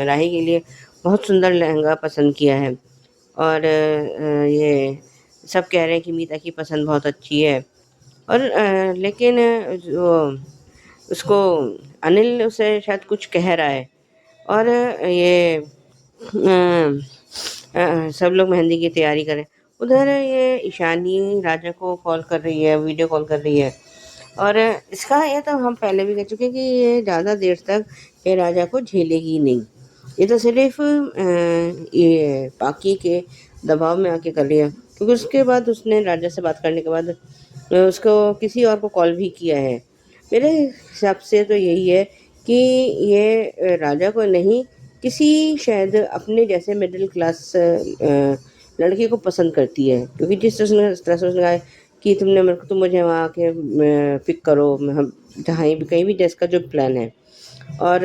राही के लिए बहुत सुंदर लहंगा पसंद किया है। और ये सब कह रहे हैं कि मीता की पसंद बहुत अच्छी है। और लेकिन जो उसको अनिल उसे शायद कुछ कह रहा है। और ये सब लोग मेहंदी की तैयारी करें। उधर ये ईशानी राजा को कॉल कर रही है, वीडियो कॉल कर रही है। और इसका ये तो हम पहले भी कह चुके कि ये ज़्यादा देर तक ये राजा को झेलेगी नहीं। ये तो सिर्फ ये पाकी के दबाव में आके कर रही है, क्योंकि उसके बाद उसने राजा से बात करने के बाद उसको किसी और को कॉल भी किया है। मेरे हिसाब से तो यही है कि ये राजा को नहीं, किसी शायद अपने जैसे मिडिल क्लास लड़के को पसंद करती है, क्योंकि जिस तरह से उसने कहा कि तुम मुझे वहाँ आके पिक करो, हम जहाँ भी कहीं भी, जिसका जो प्लान है। और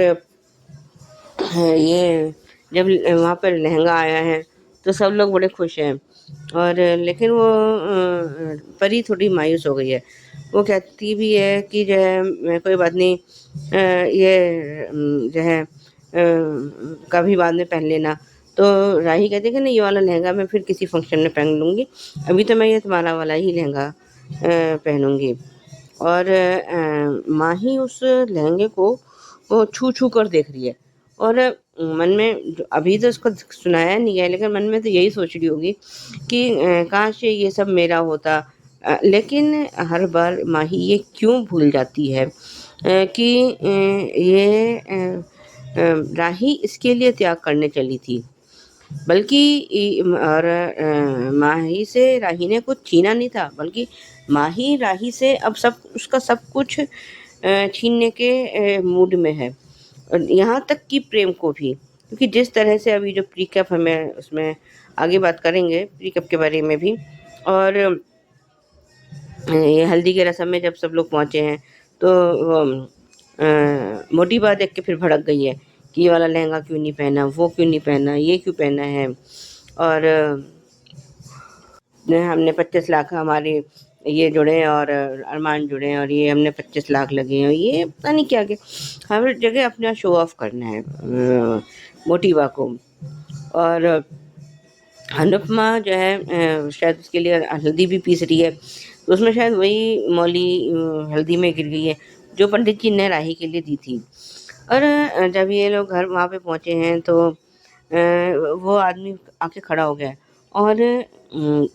ये जब वहाँ पर लहंगा आया है तो सब लोग बड़े खुश हैं। और लेकिन वो परी थोड़ी मायूस हो गई है। वो कहती भी है कि जो है कोई बात नहीं, ये जो है कभी बाद में पहन लेना। तो राही कहती है कि नहीं, ये वाला लहंगा मैं फिर किसी फंक्शन में पहन लूँगी, अभी तो मैं ये तुम्हारा वाला ही लहंगा पहनूँगी। और माही उस लहंगे को वो छू छू कर देख रही है और मन में, अभी तो उसको सुनाया नहीं है, लेकिन मन में तो यही सोच रही होगी कि काश ये सब मेरा होता। लेकिन हर बार माही ये क्यों भूल जाती है कि ये राही इसके लिए त्याग करने चली थी, बल्कि और माही से राही ने कुछ छीना नहीं था, बल्कि माही राही से अब उसका सब कुछ छीनने के मूड में है। और यहाँ तक कि प्रेम को भी, क्योंकि जिस तरह से अभी जो प्रीकप, हमें उसमें आगे बात करेंगे प्रीकप के बारे में भी। और ये हल्दी के रस्म में जब सब लोग पहुँचे हैं तो मोटी बात देख के फिर भड़क गई है कि ये वाला लहंगा क्यों नहीं पहना, वो क्यों नहीं पहना, ये क्यों पहना है। और हमने 25 लाख हमारे ये जुड़े और अरमान जुड़े और ये हमने 25 लाख लगे हैं, ये पता नहीं क्या हर जगह अपना शो ऑफ करना है मोटिवा को। और अनुपमा जो है शायद उसके लिए हल्दी भी पीस रही है, तो उसमें शायद वही मौली हल्दी में गिर गई है जो पंडित जी ने राही के लिए दी थी। और जब ये लोग घर वहाँ पे पहुँचे हैं तो वो आदमी आके खड़ा हो गया और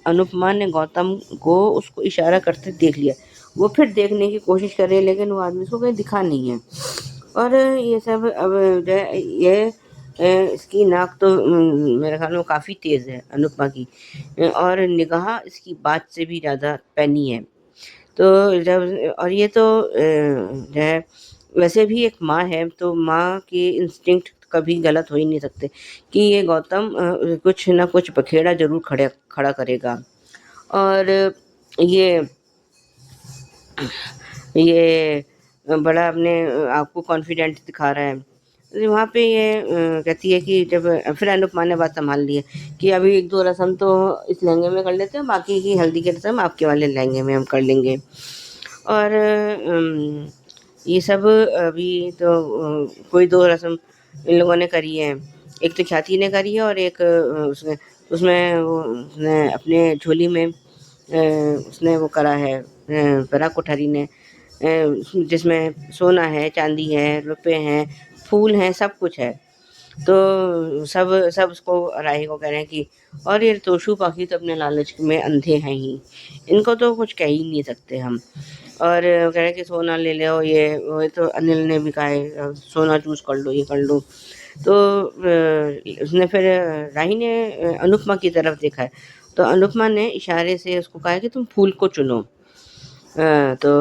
अनुपमा ने गौतम को उसको इशारा करते देख लिया। वो फिर देखने की कोशिश कर रही है, लेकिन वो आदमी उसको कहीं दिखा नहीं है। और ये सब अब जो है ये इसकी नाक तो मेरे ख्याल में काफ़ी तेज़ है अनुपमा की, और निगाह इसकी बात से भी ज़्यादा पैनी है। तो जब, और ये तो जो है वैसे भी एक माँ है तो माँ के इंस्टिंक्ट कभी गलत हो ही नहीं सकते कि ये गौतम कुछ ना कुछ बखेड़ा ज़रूर खड़ा करेगा। और ये ये बड़ा अपने आप को कॉन्फिडेंट दिखा रहा है। तो वहाँ पे ये कहती है कि जब फिर अनुपमा ने बात संभाल ली है कि अभी 1-2 रस्म तो इस लहंगे में कर लेते हैं, बाकी की हल्दी की रस्म आपके वाले लहंगे में हम कर लेंगे। और ये सब अभी तो कोई 2 रस्म इन लोगों ने करी है। एक तो ख्याति ने करी है और एक उसमें उसने अपने झोली में उसने वो करा है, परा कोठारी ने, जिसमें सोना है, चांदी है, रुपए हैं, फूल हैं, सब कुछ है। तो सब उसको राही को कह रहे हैं कि और ये तोशू पाखी तो अपने लालच में अंधे हैं ही, इनको तो कुछ कह ही नहीं सकते हम। और कह रहे हैं कि सोना ले लो, ये तो अनिल ने भी कहा है सोना चूज कर लो, ये कर लो। तो उसने फिर राही ने अनुपमा की तरफ देखा है, तो अनुपमा ने इशारे से उसको कहा है कि तुम फूल को चुनो। तो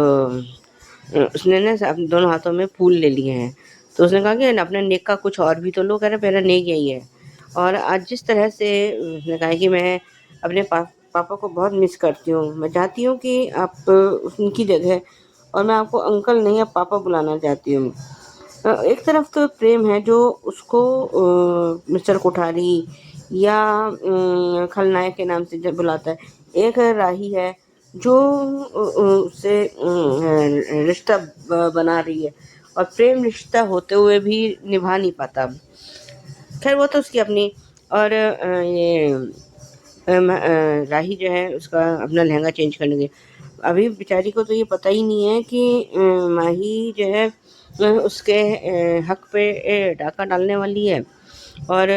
उसने ना दोनों हाथों में फूल ले लिए हैं। तो उसने कहा कि अपने नेक का कुछ और भी तो लो। कह रहा मेरा नेक यही है। और आज जिस तरह से उसने कहा कि मैं अपने पापा को बहुत मिस करती हूँ, मैं चाहती हूँ कि आप उनकी जगह, और मैं आपको अंकल नहीं अब पापा बुलाना चाहती हूँ। एक तरफ तो प्रेम है जो उसको मिस्टर कोठारी या खलनायक के नाम से जब बुलाता है, एक राही है जो उससे रिश्ता बना रही है और प्रेम रिश्ता होते हुए भी निभा नहीं पाता। खैर वो तो उसकी अपनी। और ये राही जो है उसका अपना लहंगा चेंज करने गई। अभी बेचारी को तो ये पता ही नहीं है कि माही जो है उसके हक पे डाका डालने वाली है। और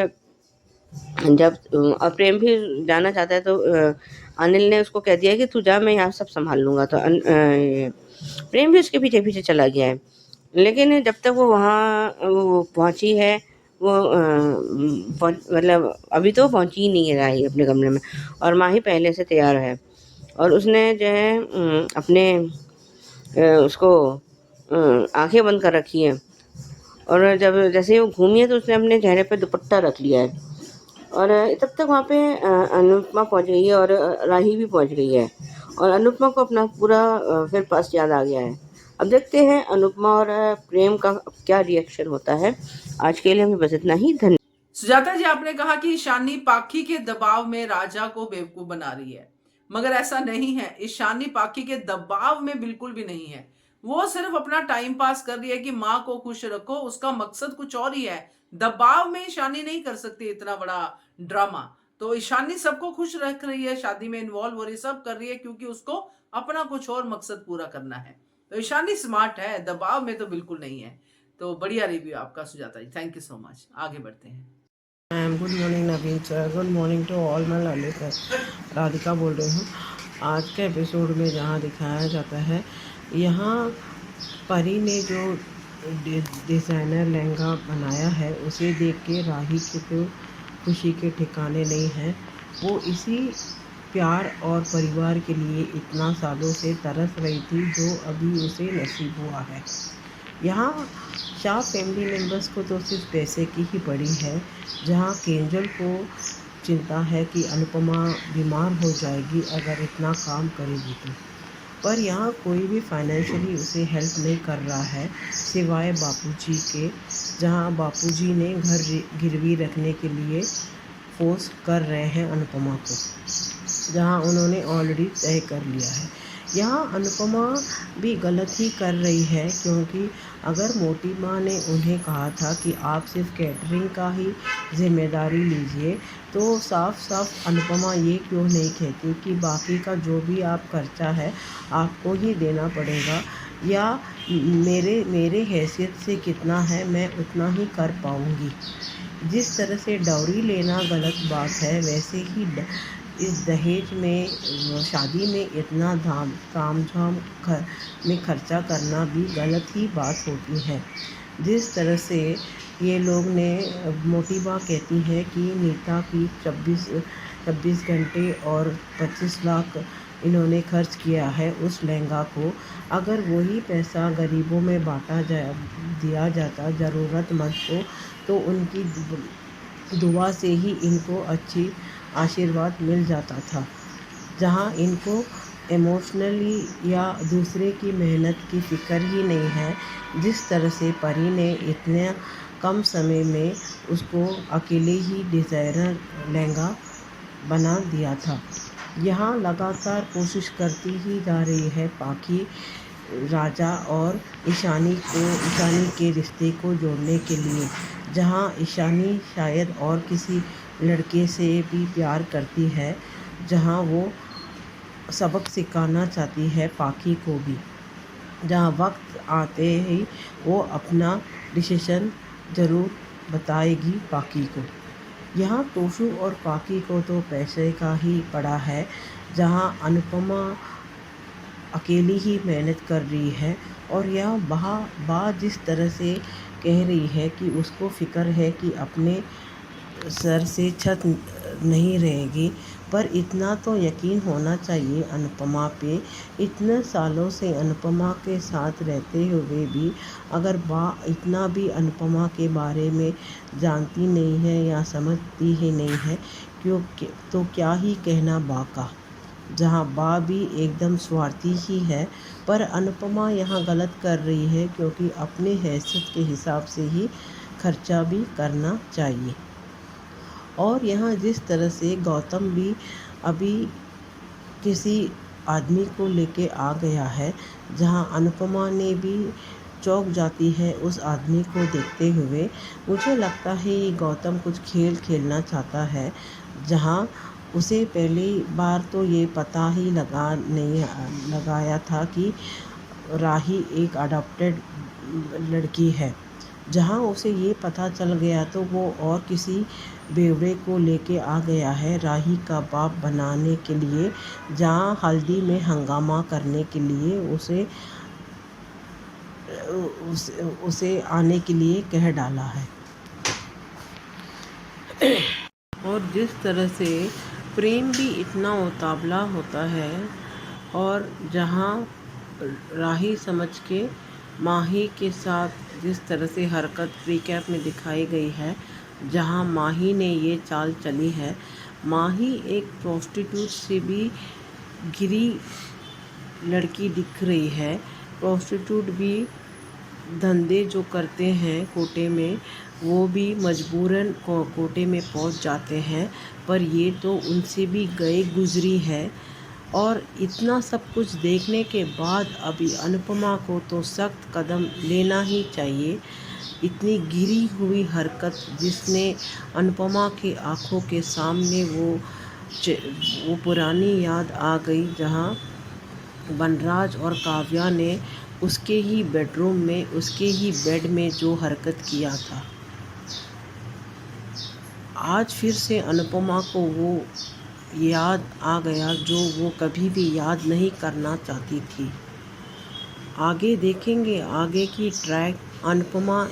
जब और प्रेम भी जाना चाहता है तो अनिल ने उसको कह दिया कि तू जा, मैं यहाँ सब संभाल लूँगा। तो प्रेम भी उसके पीछे पीछे चला गया है। लेकिन जब तक वो वहाँ वो पहुँची है, वो मतलब अभी तो पहुँची ही नहीं है राही अपने कमरे में, और माही पहले से तैयार है। और उसने जो है अपने उसको आंखें बंद कर रखी हैं। और जब जैसे ही वो घूमी है तो उसने अपने चेहरे पे दुपट्टा रख लिया है। और तब तक वहाँ पे अनुपमा पहुँच गई है और राही भी पहुँच गई है, और अनुपमा को अपना पूरा फिर पास याद आ गया है। अब देखते हैं अनुपमा और प्रेम का क्या रिएक्शन होता है। आज के लिए हमें बस इतना ही। धन्यवाद। सुजाता जी, आपने कहा कि ईशानी पाखी के दबाव में राजा को बेवकूफ बना रही है, मगर ऐसा नहीं है। ईशानी पाखी के दबाव में बिल्कुल भी नहीं है। वो सिर्फ अपना टाइम पास कर रही है कि माँ को खुश रखो, उसका मकसद कुछ और ही है। दबाव में ईशानी नहीं कर सकती इतना बड़ा ड्रामा। तो ईशानी सबको खुश रख रही है, शादी में इन्वॉल्व हो रही है, सब कर रही है क्योंकि उसको अपना कुछ और मकसद पूरा करना है। तो ईशानी स्मार्ट है, दबाव में तो बिल्कुल नहीं है। तो बढ़िया रिव्यू आपका Sujata ji, thank you so much. आगे बढ़ते हैं। Good morning Naveen sir, good morning to all. मैं ललिता राधिका बोल रही हूँ। आज के एपिसोड में जहाँ दिखाया जाता है, यहाँ परी ने जो डिज़ाइनर लहंगा बनाया है उसे देख के राही की तो खुशी के ठिकाने नहीं हैं। वो इसी प्यार और परिवार के लिए इतना सालों से तरस रही थी जो अभी उसे नसीब हुआ है। यहाँ शाह फैमिली मेम्बर्स को तो सिर्फ पैसे की ही पड़ी है। जहाँ केंजल को चिंता है कि अनुपमा बीमार हो जाएगी अगर इतना काम करेगी तो, पर यहाँ कोई भी फाइनेंशियली उसे हेल्प नहीं कर रहा है सिवाय बापूजी के। जहाँ बापूजी ने घर गिरवी रखने के लिए फोर्स कर रहे हैं अनुपमा को, जहाँ उन्होंने ऑलरेडी तय कर लिया है। यहाँ अनुपमा भी गलत ही कर रही है, क्योंकि अगर मोटी माँ ने उन्हें कहा था कि आप सिर्फ कैटरिंग का ही जिम्मेदारी लीजिए, तो साफ साफ अनुपमा ये क्यों नहीं कहती कि बाकी का जो भी आप खर्चा है आपको ही देना पड़ेगा, या मेरे हैसियत से कितना है मैं उतना ही कर पाऊँगी। जिस तरह से डॉरी लेना गलत बात है, वैसे ही इस दहेज में शादी में इतना तामझाम में खर्चा करना भी गलत ही बात होती है। जिस तरह से ये लोग ने, मोटी माँ कहती है कि नीता की 26 घंटे और 25 लाख इन्होंने खर्च किया है उस लहंगा को, अगर वही पैसा गरीबों में दिया जाता ज़रूरतमंद को, तो उनकी दुआ से ही इनको अच्छी आशीर्वाद मिल जाता था। जहाँ इनको इमोशनली या दूसरे की मेहनत की फ़िक्र ही नहीं है, जिस तरह से परी ने इतने कम समय में उसको अकेले ही डिज़ाइनर लहंगा बना दिया था। यहाँ लगातार कोशिश करती ही जा रही है पाखी राजा और ईशानी के रिश्ते को जोड़ने के लिए, जहाँ ईशानी शायद और किसी लड़के से भी प्यार करती है, जहाँ वो सबक सिखाना चाहती है पाखी को भी, जहाँ वक्त आते ही वो अपना डिसीजन ज़रूर बताएगी पाखी को। यहाँ तोशु और पाखी को तो पैसे का ही पड़ा है, जहाँ अनुपमा अकेली ही मेहनत कर रही है, और यह बा जिस तरह से कह रही है कि उसको फ़िक्र है कि अपने सर से छत नहीं रहेगी, पर इतना तो यकीन होना चाहिए अनुपमा पे। इतने सालों से अनुपमा के साथ रहते हुए भी अगर बा इतना भी अनुपमा के बारे में जानती नहीं है या समझती ही नहीं है, तो क्या ही कहना बा का, जहाँ बा भी एकदम स्वार्थी ही है। पर अनुपमा यहाँ गलत कर रही है, क्योंकि अपने हैसियत के हिसाब से ही खर्चा भी करना चाहिए। और यहाँ जिस तरह से गौतम भी अभी किसी आदमी को लेके आ गया है, जहाँ अनुपमा ने भी चौंक जाती है उस आदमी को देखते हुए। मुझे लगता है ये गौतम कुछ खेल खेलना चाहता है, जहाँ उसे पहली बार तो ये पता ही लगाया था कि राही एक अडॉप्टेड लड़की है। जहाँ उसे ये पता चल गया तो वो और किसी बेवड़े को लेके आ गया है राही का बाप बनाने के लिए, जहाँ हल्दी में हंगामा करने के लिए उसे आने के लिए कह डाला है। और जिस तरह से प्रेम भी इतना उतावला होता है, और जहाँ राही समझ के माही के साथ जिस तरह से हरकत रिकैप में दिखाई गई है, जहाँ माही ने ये चाल चली है। माही एक प्रोस्टिट्यूट से भी गिरी लड़की दिख रही है। प्रोस्टिट्यूट भी धंधे जो करते हैं कोटे में, वो भी मजबूरन कोटे में पहुंच जाते हैं, पर ये तो उनसे भी गए गुजरी है। और इतना सब कुछ देखने के बाद अभी अनुपमा को तो सख्त कदम लेना ही चाहिए। इतनी गिरी हुई हरकत जिसने अनुपमा के आँखों के सामने वो पुरानी याद आ गई, जहाँ वनराज और काव्या ने उसके ही बेडरूम में, उसके ही बेड में जो हरकत किया था। आज फिर से अनुपमा को वो याद आ गया जो वो कभी भी याद नहीं करना चाहती थी। आगे देखेंगे आगे की ट्रैक अनुपमा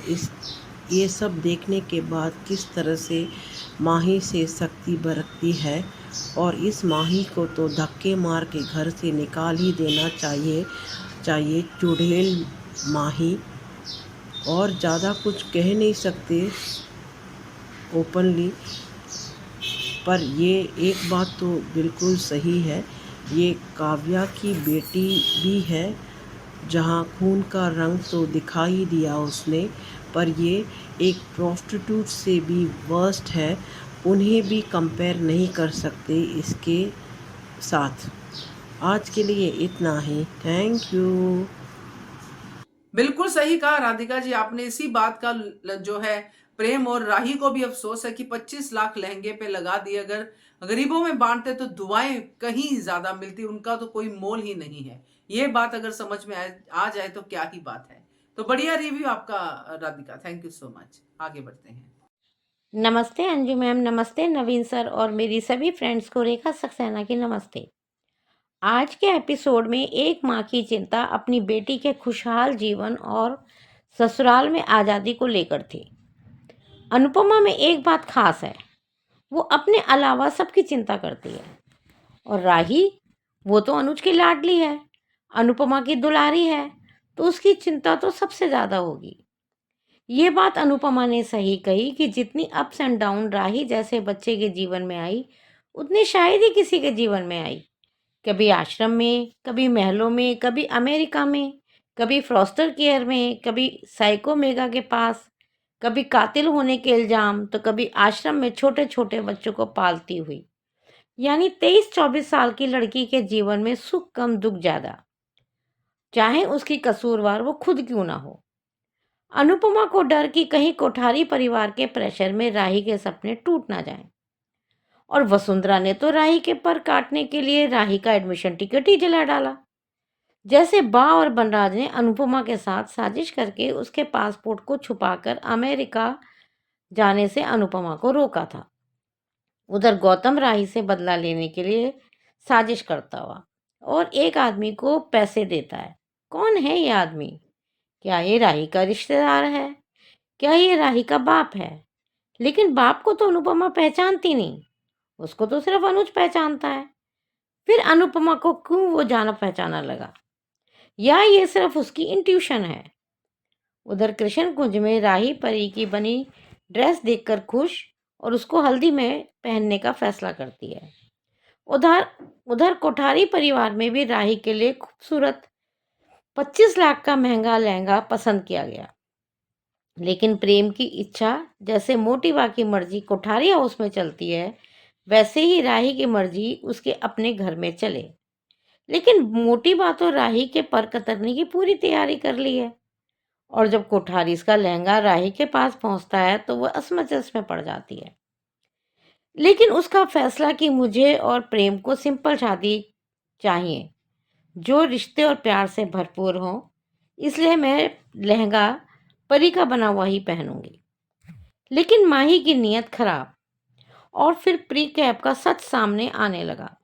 ये सब देखने के बाद किस तरह से माही से सख्ती बरतती है, और इस माही को तो धक्के मार के घर से निकाल ही देना चाहिए चुड़ैल माही। और ज़्यादा कुछ कह नहीं सकते ओपनली, पर ये एक बात तो बिल्कुल सही है, ये काव्या की बेटी भी है, जहाँ खून का रंग तो दिखा ही दिया उसने, पर ये एक प्रोस्टिट्यूट से भी वर्स्ट है। उन्हें भी कंपेयर नहीं कर सकते इसके साथ। आज के लिए इतना ही। Thank you. बिल्कुल सही कहा राधिका जी आपने। इसी बात का जो है प्रेम और राही को भी अफसोस है कि 25 लाख लहंगे पे लगा दिए, अगर गरीबों में बांटते तो दुआएं कहीं ज्यादा मिलती, उनका तो कोई मोल ही नहीं है। ये बात अगर समझ में आ जाए तो क्या ही बात है। तो बढ़िया रिव्यू आपका Radhika, thank you so much. आगे बढ़ते हैं। नमस्ते अंजू मैम, नमस्ते नवीन सर, और मेरी सभी फ्रेंड्स को रेखा सक्सेना की नमस्ते। आज के एपिसोड में एक माँ की चिंता अपनी बेटी के खुशहाल जीवन और ससुराल में आज़ादी को लेकर थी। अनुपमा में एक बात खास है, वो अपने अलावा सबकी चिंता करती है। और राही वो तो अनुज की लाडली है, अनुपमा की दुलारी है, तो उसकी चिंता तो सबसे ज्यादा होगी। ये बात अनुपमा ने सही कही कि जितनी अप्स एंड डाउन राही जैसे बच्चे के जीवन में आई, उतनी शायद ही किसी के जीवन में आई। कभी आश्रम में, कभी महलों में, कभी अमेरिका में, कभी फॉस्टर केयर में, कभी साइको मेगा के पास, कभी कातिल होने के इल्जाम, तो कभी आश्रम में छोटे छोटे बच्चों को पालती हुई। यानी 23-24 साल की लड़की के जीवन में सुख कम दुख ज्यादा, चाहे उसकी कसूरवार वो खुद क्यों ना हो। अनुपमा को डर कि कहीं कोठारी परिवार के प्रेशर में राही के सपने टूट ना जाएं। और वसुंधरा ने तो राही के पर काटने के लिए राही का एडमिशन टिकट ही जला डाला। जैसे बा और बनराज ने अनुपमा के साथ साजिश करके उसके पासपोर्ट को छुपाकर अमेरिका जाने से अनुपमा को रोका था। उधर गौतम राही से बदला लेने के लिए साजिश करता हुआ और एक आदमी को पैसे देता है। कौन है ये आदमी? क्या ये राही का रिश्तेदार है? क्या ये राही का बाप है? लेकिन बाप को तो अनुपमा पहचानती नहीं, उसको तो सिर्फ अनुज पहचानता है। फिर अनुपमा को क्यों वो जाना पहचाना लगा, या ये सिर्फ उसकी इंट्यूशन है? उधर कृष्ण कुंज में राही परी की बनी ड्रेस देखकर खुश और उसको हल्दी में पहनने का फैसला करती है। उधर उधर कोठारी परिवार में भी राही के लिए खूबसूरत 25 लाख का महंगा लहंगा पसंद किया गया। लेकिन प्रेम की इच्छा जैसे मोटीबा की मर्जी कोठारी हाउस में चलती है, वैसे ही राही की मर्जी उसके अपने घर में चले। लेकिन मोटीबा तो राही के पर कतरने की पूरी तैयारी कर ली है, और जब कोठारीस का लहंगा राही के पास पहुंचता है तो वह असमंजस में पड़ जाती है। लेकिन उसका फैसला कि मुझे और प्रेम को सिंपल शादी चाहिए जो रिश्ते और प्यार से भरपूर हो, इसलिए मैं लहंगा परी का बना हुआ ही पहनूंगी। लेकिन माही की नीयत खराब, और फिर प्री कैप का सच सामने आने लगा।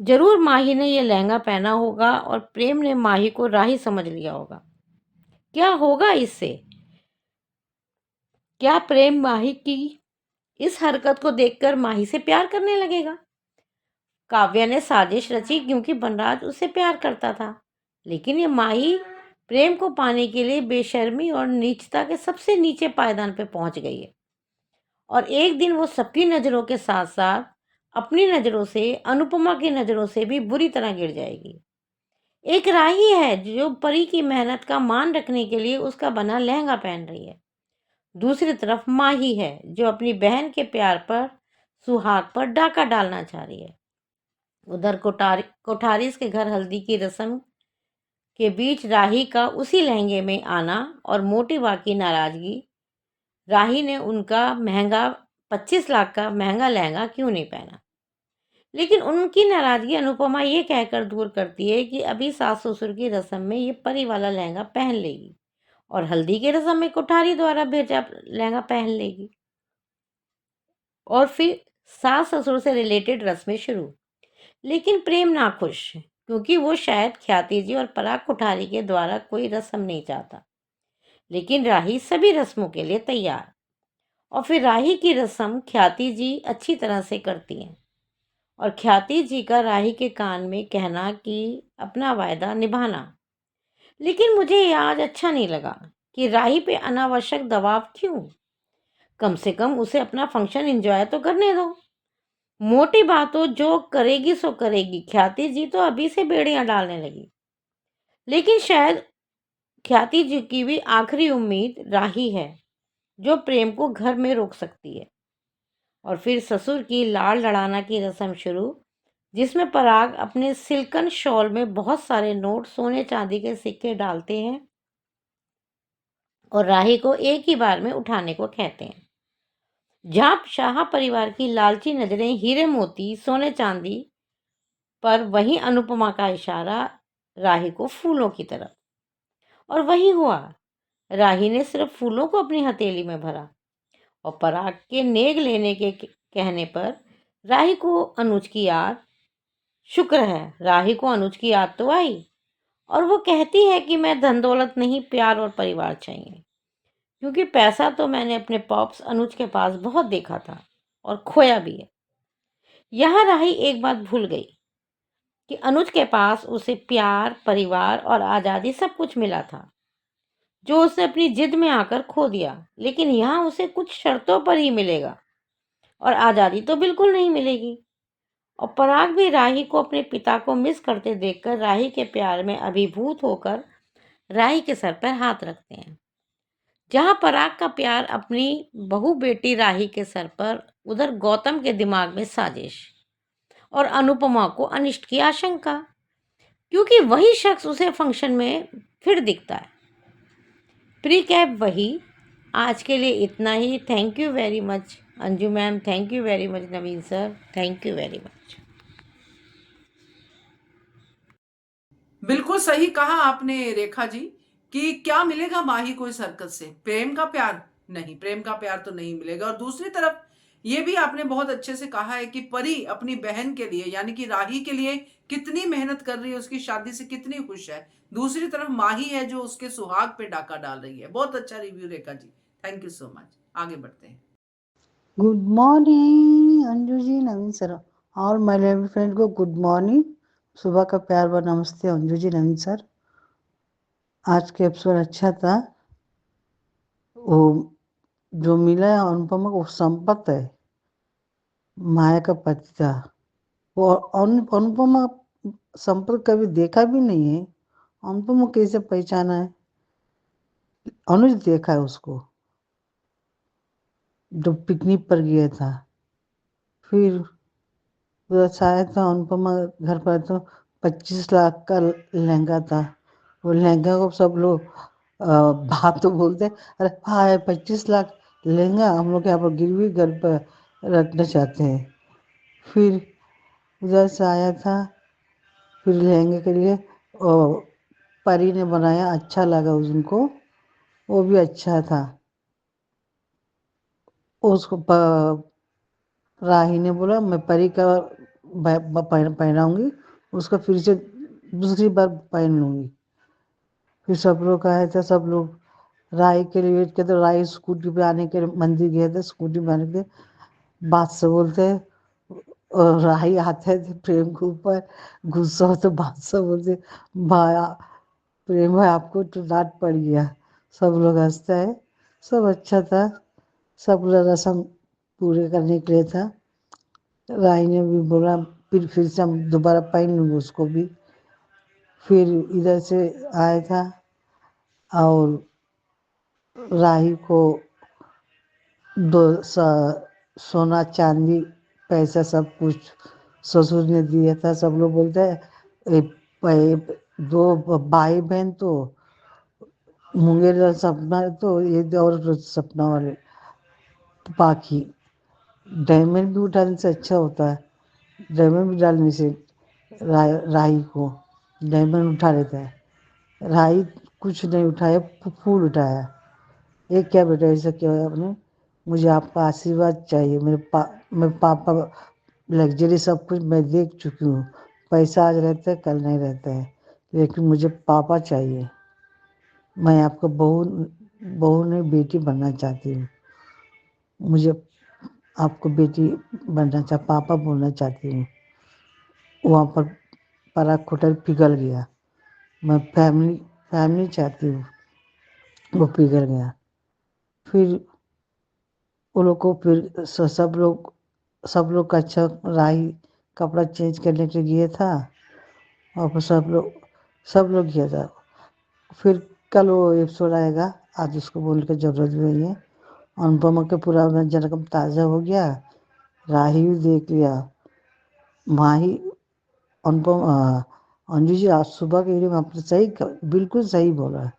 जरूर माही ने यह लहंगा पहना होगा और प्रेम ने माही को राही समझ लिया होगा। क्या होगा इससे? क्या प्रेम माही की इस हरकत को देखकर माही से प्यार करने लगेगा? काव्या ने साजिश रची क्योंकि बनराज उससे प्यार करता था, लेकिन ये माही प्रेम को पाने के लिए बेशर्मी और नीचता के सबसे नीचे पायदान पे पहुंच गई है। और एक दिन वो सबकी नजरों के साथ साथ अपनी नजरों से, अनुपमा की नजरों से भी बुरी तरह गिर जाएगी। एक राही है जो परी की मेहनत का मान रखने के लिए उसका बना लहंगा पहन रही है। दूसरी तरफ माही है जो अपनी बहन के प्यार पर, सुहाग पर डाका डालना चाह रही है। उधर कोठारीस के घर हल्दी की रस्म के बीच राही का उसी लहंगे में आना और मोटीबा की नाराजगी, राही ने उनका महंगा 25 लाख का महंगा लहंगा क्यों नहीं पहना। लेकिन उनकी नाराजगी अनुपमा ये कहकर दूर करती है कि अभी सास ससुर की रस्म में ये परी वाला लहंगा पहन लेगी और हल्दी की रस्म में कोठारी द्वारा भेजा लहंगा पहन लेगी, और फिर सास ससुर से रिलेटेड रस्में शुरू। लेकिन प्रेम नाखुश, क्योंकि वो शायद ख्याति जी और पराग कोठारी के द्वारा कोई रस्म नहीं चाहता। लेकिन राही सभी रस्मों के लिए तैयार, और फिर राही की रस्म ख्याति जी अच्छी तरह से करती हैं, और ख्याति जी का राही के कान में कहना कि अपना वायदा निभाना। लेकिन मुझे ये आज अच्छा नहीं लगा कि राही पे अनावश्यक दबाव क्यों। कम से कम उसे अपना फंक्शन एंजॉय तो करने दो। मोटी बात हो, जो करेगी सो करेगी। ख्याति जी तो अभी से बेड़ियां डालने लगी। लेकिन शायद ख्याति जी की भी आखिरी उम्मीद राही है जो प्रेम को घर में रोक सकती है। और फिर ससुर की लाड़ लड़ाना की रस्म शुरू, जिसमें पराग अपने सिल्कन शॉल में बहुत सारे नोट, सोने चांदी के सिक्के डालते हैं और राही को एक ही बार में उठाने को कहते हैं। जहां शाह परिवार की लालची नजरें हीरे मोती, सोने चांदी पर, वहीं अनुपमा का इशारा राही को फूलों की तरफ। और वही हुआ। राही ने सिर्फ फूलों को अपनी हथेली में भरा और पराग के नेग लेने के कहने पर राही को अनुज की याद, शुक्र है राही को अनुज की याद तो आई, और वो कहती है कि मैं धन दौलत नहीं, प्यार और परिवार चाहिए, क्योंकि पैसा तो मैंने अपने पॉप्स अनुज के पास बहुत देखा था और खोया भी है। यहाँ राही एक बात भूल गई कि अनुज के पास उसे प्यार, परिवार और आज़ादी सब कुछ मिला था, जो उसने अपनी जिद में आकर खो दिया। लेकिन यहाँ उसे कुछ शर्तों पर ही मिलेगा और आज़ादी तो बिल्कुल नहीं मिलेगी। और पराग भी राही को अपने पिता को मिस करते देखकर राही के प्यार में अभिभूत होकर राही के सर पर हाथ रखते हैं। जहाँ पराग का प्यार अपनी बहू बेटी राही के सर पर, उधर गौतम के दिमाग में साजिश और अनुपमा को अनिष्ट की आशंका, क्योंकि वही शख्स उसे फंक्शन में फिर दिखता है। प्री कैप वही। आज के लिए इतना ही। Thank you very much Anju ma'am, thank you very much Naveen sir, thank you very much. बिल्कुल सही कहा आपने रेखा जी कि क्या मिलेगा माही को इस हरकत से? प्रेम का प्यार नहीं, प्रेम का प्यार तो नहीं मिलेगा। और दूसरी तरफ ये भी आपने बहुत अच्छे से कहा है कि परी अपनी बहन के लिए यानी कि राही के लिए कितनी मेहनत कर रही है, उसकी शादी से कितनी खुश है। दूसरी तरफ माही है जो उसके सुहाग पे डाका डाल रही है। बहुत अच्छा review Rekha ji, thank you so much. आगे बढ़ते हैं। Good morning Anju ji, Naveen sir और माय लवली फ्रेंड को गुड मॉर्निंग। सुबह का प्यार व नमस्ते अंजू जी, नवीन सर। आज के एपिसोड अच्छा था। वो जो मिला है अनुपमा को, संपत है, माया का पति था। वो अनुपमा संपत कभी देखा भी नहीं है। अनुपमा कैसे पहचाना है? अनुज देखा है उसको जो पिकनिक पर गया था। फिर उधर से आया था अनुपमा घर पर, तो 25 लाख का लहंगा था। वो लहंगा को सब लोग बात तो बोलते हैं, अरे हाँ 25 लाख लहंगा हम लोग यहाँ पर गिरवी घर पर रखना चाहते हैं। फिर उधर से आया था, फिर लहंगे के लिए परी ने बनाया, अच्छा लगा उनको, वो भी अच्छा था। उसको राही ने बोला मैं परी का पहनाऊंगी, उसका फिर से दूसरी बार पहन लूंगी। फिर सब लोग आए थे, सब लोग राही के लिए वेट करते। राही स्कूटी पे आने के लिए मंदिर गए थे, स्कूटी पे आने के बात से बोलते, और राही आते थे प्रेम के ऊपर, गुस्सा होते बात से बोलते, भाई प्रेम है आपको तो डांट पड़ गया। सब लोग हंसते हैं, सब अच्छा था। सब लोग रस्म पूरे करने के लिए था। राही ने भी बोला फिर से हम दोबारा पहन लूँगे उसको भी। फिर इधर से आया था और राही को सोना चांदी पैसा सब कुछ ससुर ने दिया था। सब लोग बोलते हैं दो भाई बहन तो मुंगेर सपना, तो ये और सपना वाले बाकी डायमंड भी उठाने से अच्छा होता है। डायमंड भी डालने से राही को डायमंड उठा लेता है। राही कुछ नहीं उठाया, फूल उठाया। ये क्या बेटा ऐसा क्या है आपने? मुझे आपका आशीर्वाद चाहिए। मेरे पापा लग्जरी सब कुछ मैं देख चुकी हूँ। पैसा आज रहता है, कल नहीं रहता है, लेकिन मुझे पापा चाहिए। मैं आपको बहू नहीं बेटी बनना चाहती हूँ। मुझे आपको बेटी बनना पापा बोलना चाहती हूँ। वहाँ पर पराग खोटर पिघल गया। मैं फैमिली चाहती हूँ, वो पिघल गया। फिर वो लोग को फिर सब लोग का अच्छा, राही कपड़ा चेंज करने के लिए गया था और फिर सब लोग किया था। फिर कल वो एपिसोड आएगा, आज उसको बोलने की ज़रूरत भी नहीं है। अनुपमा के पूरा जनकम ताज़ा हो गया, राही भी देख लिया, माही अंजू जी आज सुबह के लिए आपने बिल्कुल सही बोला है।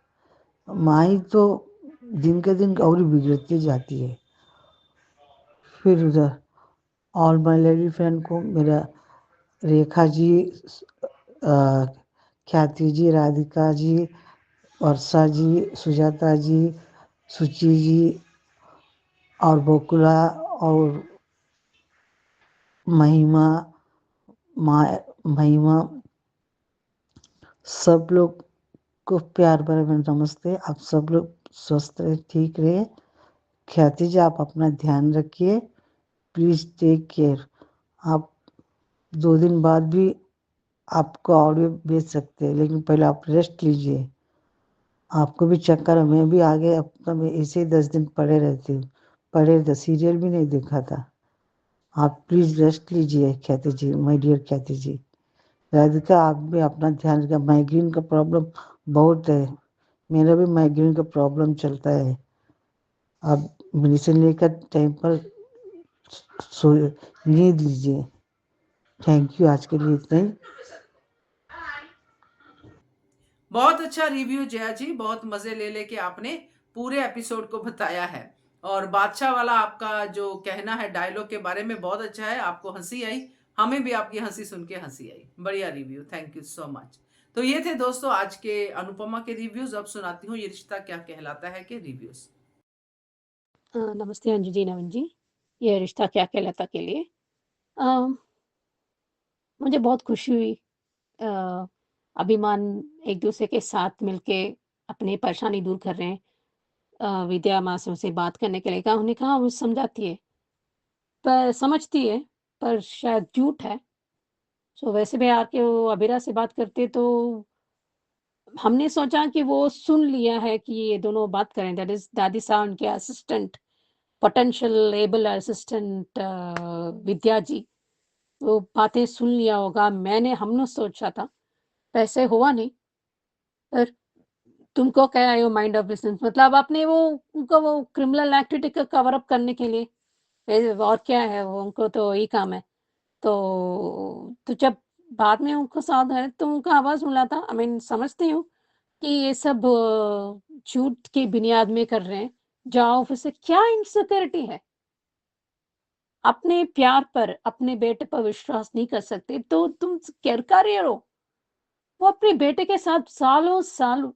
माही तो दिन के दिन और बिगड़ती जाती है। फिर उधर ऑल माय लेडी फ्रेंड को मेरा रेखा जी, ख्याति जी, राधिका जी, वर्षा जी, सुजाता जी, सुचि जी और बकुला और महिमा सब लोग को प्यार भरा नमस्ते। आप सब लोग स्वस्थ रहे, ठीक रहे। ख्याति जी आप अपना ध्यान रखिए, प्लीज़ टेक केयर। आप 2 दिन बाद भी आपको ऑडियो भेज सकते हैं, लेकिन पहले आप रेस्ट लीजिए। आपको भी चक्कर, मैं भी आगे अपना मैं ऐसे ही 10 दिन पड़े रहती हूँ, पड़े तो सीरियल भी नहीं देखा था। आप प्लीज रेस्ट लीजिए ख्याति जी, माय डियर ख्याति जी। राधिका आप भी अपना ध्यान रखिए, माइग्रेन का प्रॉब्लम बहुत है, मेरा भी माइग्रेन का प्रॉब्लम चलता है। आप मेडिसिन लेकर टाइम पर सो नींद लीजिए। थैंक यू, आज के लिए इतना ही। बहुत अच्छा रिव्यू जया जी, बहुत मजे ले लेके आपने पूरे एपिसोड को बताया है। और बादशाह वाला आपका जो कहना है डायलॉग के बारे में बहुत अच्छा है, आपको हंसी आई, हमें भी आपकी हंसी सुन के हंसी आई। बढ़िया review, thank you so much. तो ये थे दोस्तों आज के अनुपमा के रिव्यूज। अब सुनाती हूँ ये रिश्ता क्या कहलाता है के रिव्यूज। नमस्ते अंजू जी, नवीन जी। ये रिश्ता क्या कहलाता के लिए अ, मुझे बहुत खुशी हुई। अ, अभिमान एक दूसरे के साथ मिलके अपनी परेशानी दूर कर रहे हैं। विद्या माँ से उनसे बात करने के लिए कहा, उन्होंने कहा वो समझाती है, पर समझती है, पर शायद झूठ है। सो वैसे भी आके वो अबीरा से बात करते तो हमने सोचा कि वो सुन लिया है कि ये दोनों बात करें, दैट इज़ दादी साहब उनके असिस्टेंट, पोटेंशियल एबल असिस्टेंट विद्या जी, वो बातें सुन लिया होगा। हमने सोचा था, वैसे हुआ नहीं। पर तुमको क्या है वो माइंड ऑफ बिज़नेस, मतलब आपने वो उनको वो क्रिमिनल एक्टिविटी को कवर अप करने के लिए और क्या है, वो उनको तो यही काम है। तो जब बाद में उनको साथ है तो उनका आवाज़ मिला था। आई मीन समझती हूँ कि ये सब झूठ की बुनियाद में कर रहे हैं। जाओ फिर से क्या इनसिक्योरिटी है? अपने प्यार पर, अपने बेटे पर विश्वास नहीं कर सकते तो तुम क्या रहे हो? वो अपने बेटे के साथ सालों-साल,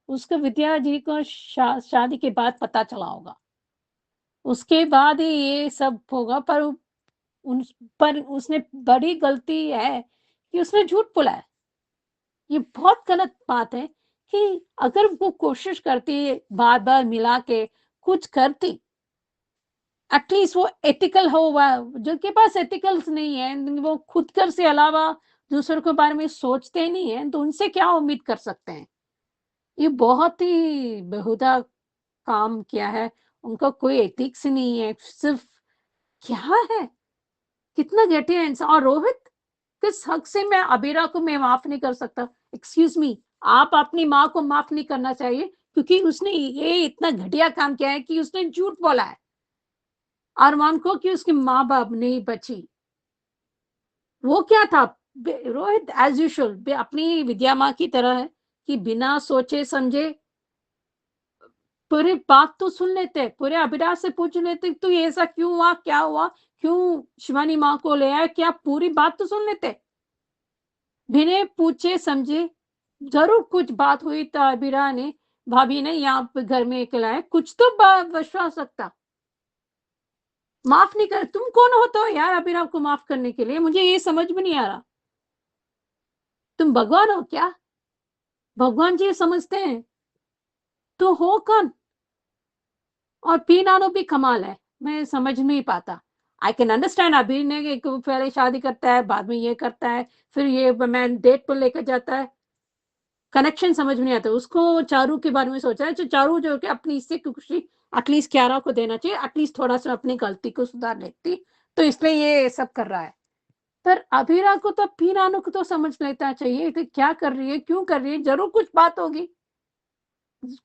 उसको विद्या जी को शादी के बाद पता चला होगा। उसके बाद ही ये सब होगा, उन पर उसने बड़ी गलती है कि उसने झूठ बोला है। ये बहुत गलत बात है कि अगर वो कोशिश करती, बार-बार मिला के कुछ करती, एटलीस्ट वो एथिकल हो, वा जिनके पास एथिकल्स नहीं है, वो खुद कर से अलावा दूसरों के बारे में सोचते ही नहीं हैं, तो उनसे क्या उम्मीद कर सकते हैं? ये बहुत ही बेहुदा काम किया है। उनका कोई एथिक्स ही नहीं है, सिर्फ़ क्या है? कितना घटिया इंसान। और रोहित, किस हक से मैं अबीरा को मैं माफ़ नहीं कर सकता? एक्सक्यूज़ मी, आप अपनी माँ को माफ़ नहीं करना चाहिए क्योंकि उसने ये इतना घटिया काम किया है कि उसने झूठ बोला है अरमान को कि उसकी माँ-बाप नहीं बची। वो क्या था? रोहित एज़ यूजुअल अपनी विद्या माँ की तरह है कि बिना सोचे-समझे पूरी बात तो सुन लेते, पूरे अभिलाष से पूछ लेते, "तू ये ऐसा क्यों हुआ? क्या हुआ? क्यों शिवानी माँ को ले आए?" क्या पूरी बात तो सुन लेते। बिना पूछे-समझे ज़रूर कुछ बात हुई तो अबीरा ने, भाभी ने यहाँ पे घर में खिलाया, कुछ तो विश्वास रखता। माफ़ नहीं कर, तुम कौन होते हो यार अबीरा को माफ़ करने के लिए? मुझे ये समझ में नहीं आ रहा। तुम भगवान हो क्या? भगवान जी समझते हैं, तो हो कौन? और पीनानो भी कमाल है, मैं समझ नहीं पाता। आई कैन अंडरस्टैंड अभी ने एक पहले शादी करता है, बाद में ये करता है, फिर ये मैं डेट पर लेकर जाता है। कनेक्शन समझ में नहीं आता। उसको चारू के बारे में सोचा है, तो चारू जो कि अपनी इससे खुशी एटलीस्ट कियारा को देना चाहिए, एटलीस्ट थोड़ा-सा अपनी गलती को सुधार लेती, तो इसलिए ये सब कर रहा है। पर अभीरा को तो पीनानो को तो समझ लेना चाहिए कि क्या कर रही है, क्यों कर रही है, ज़रूर कुछ बात होगी।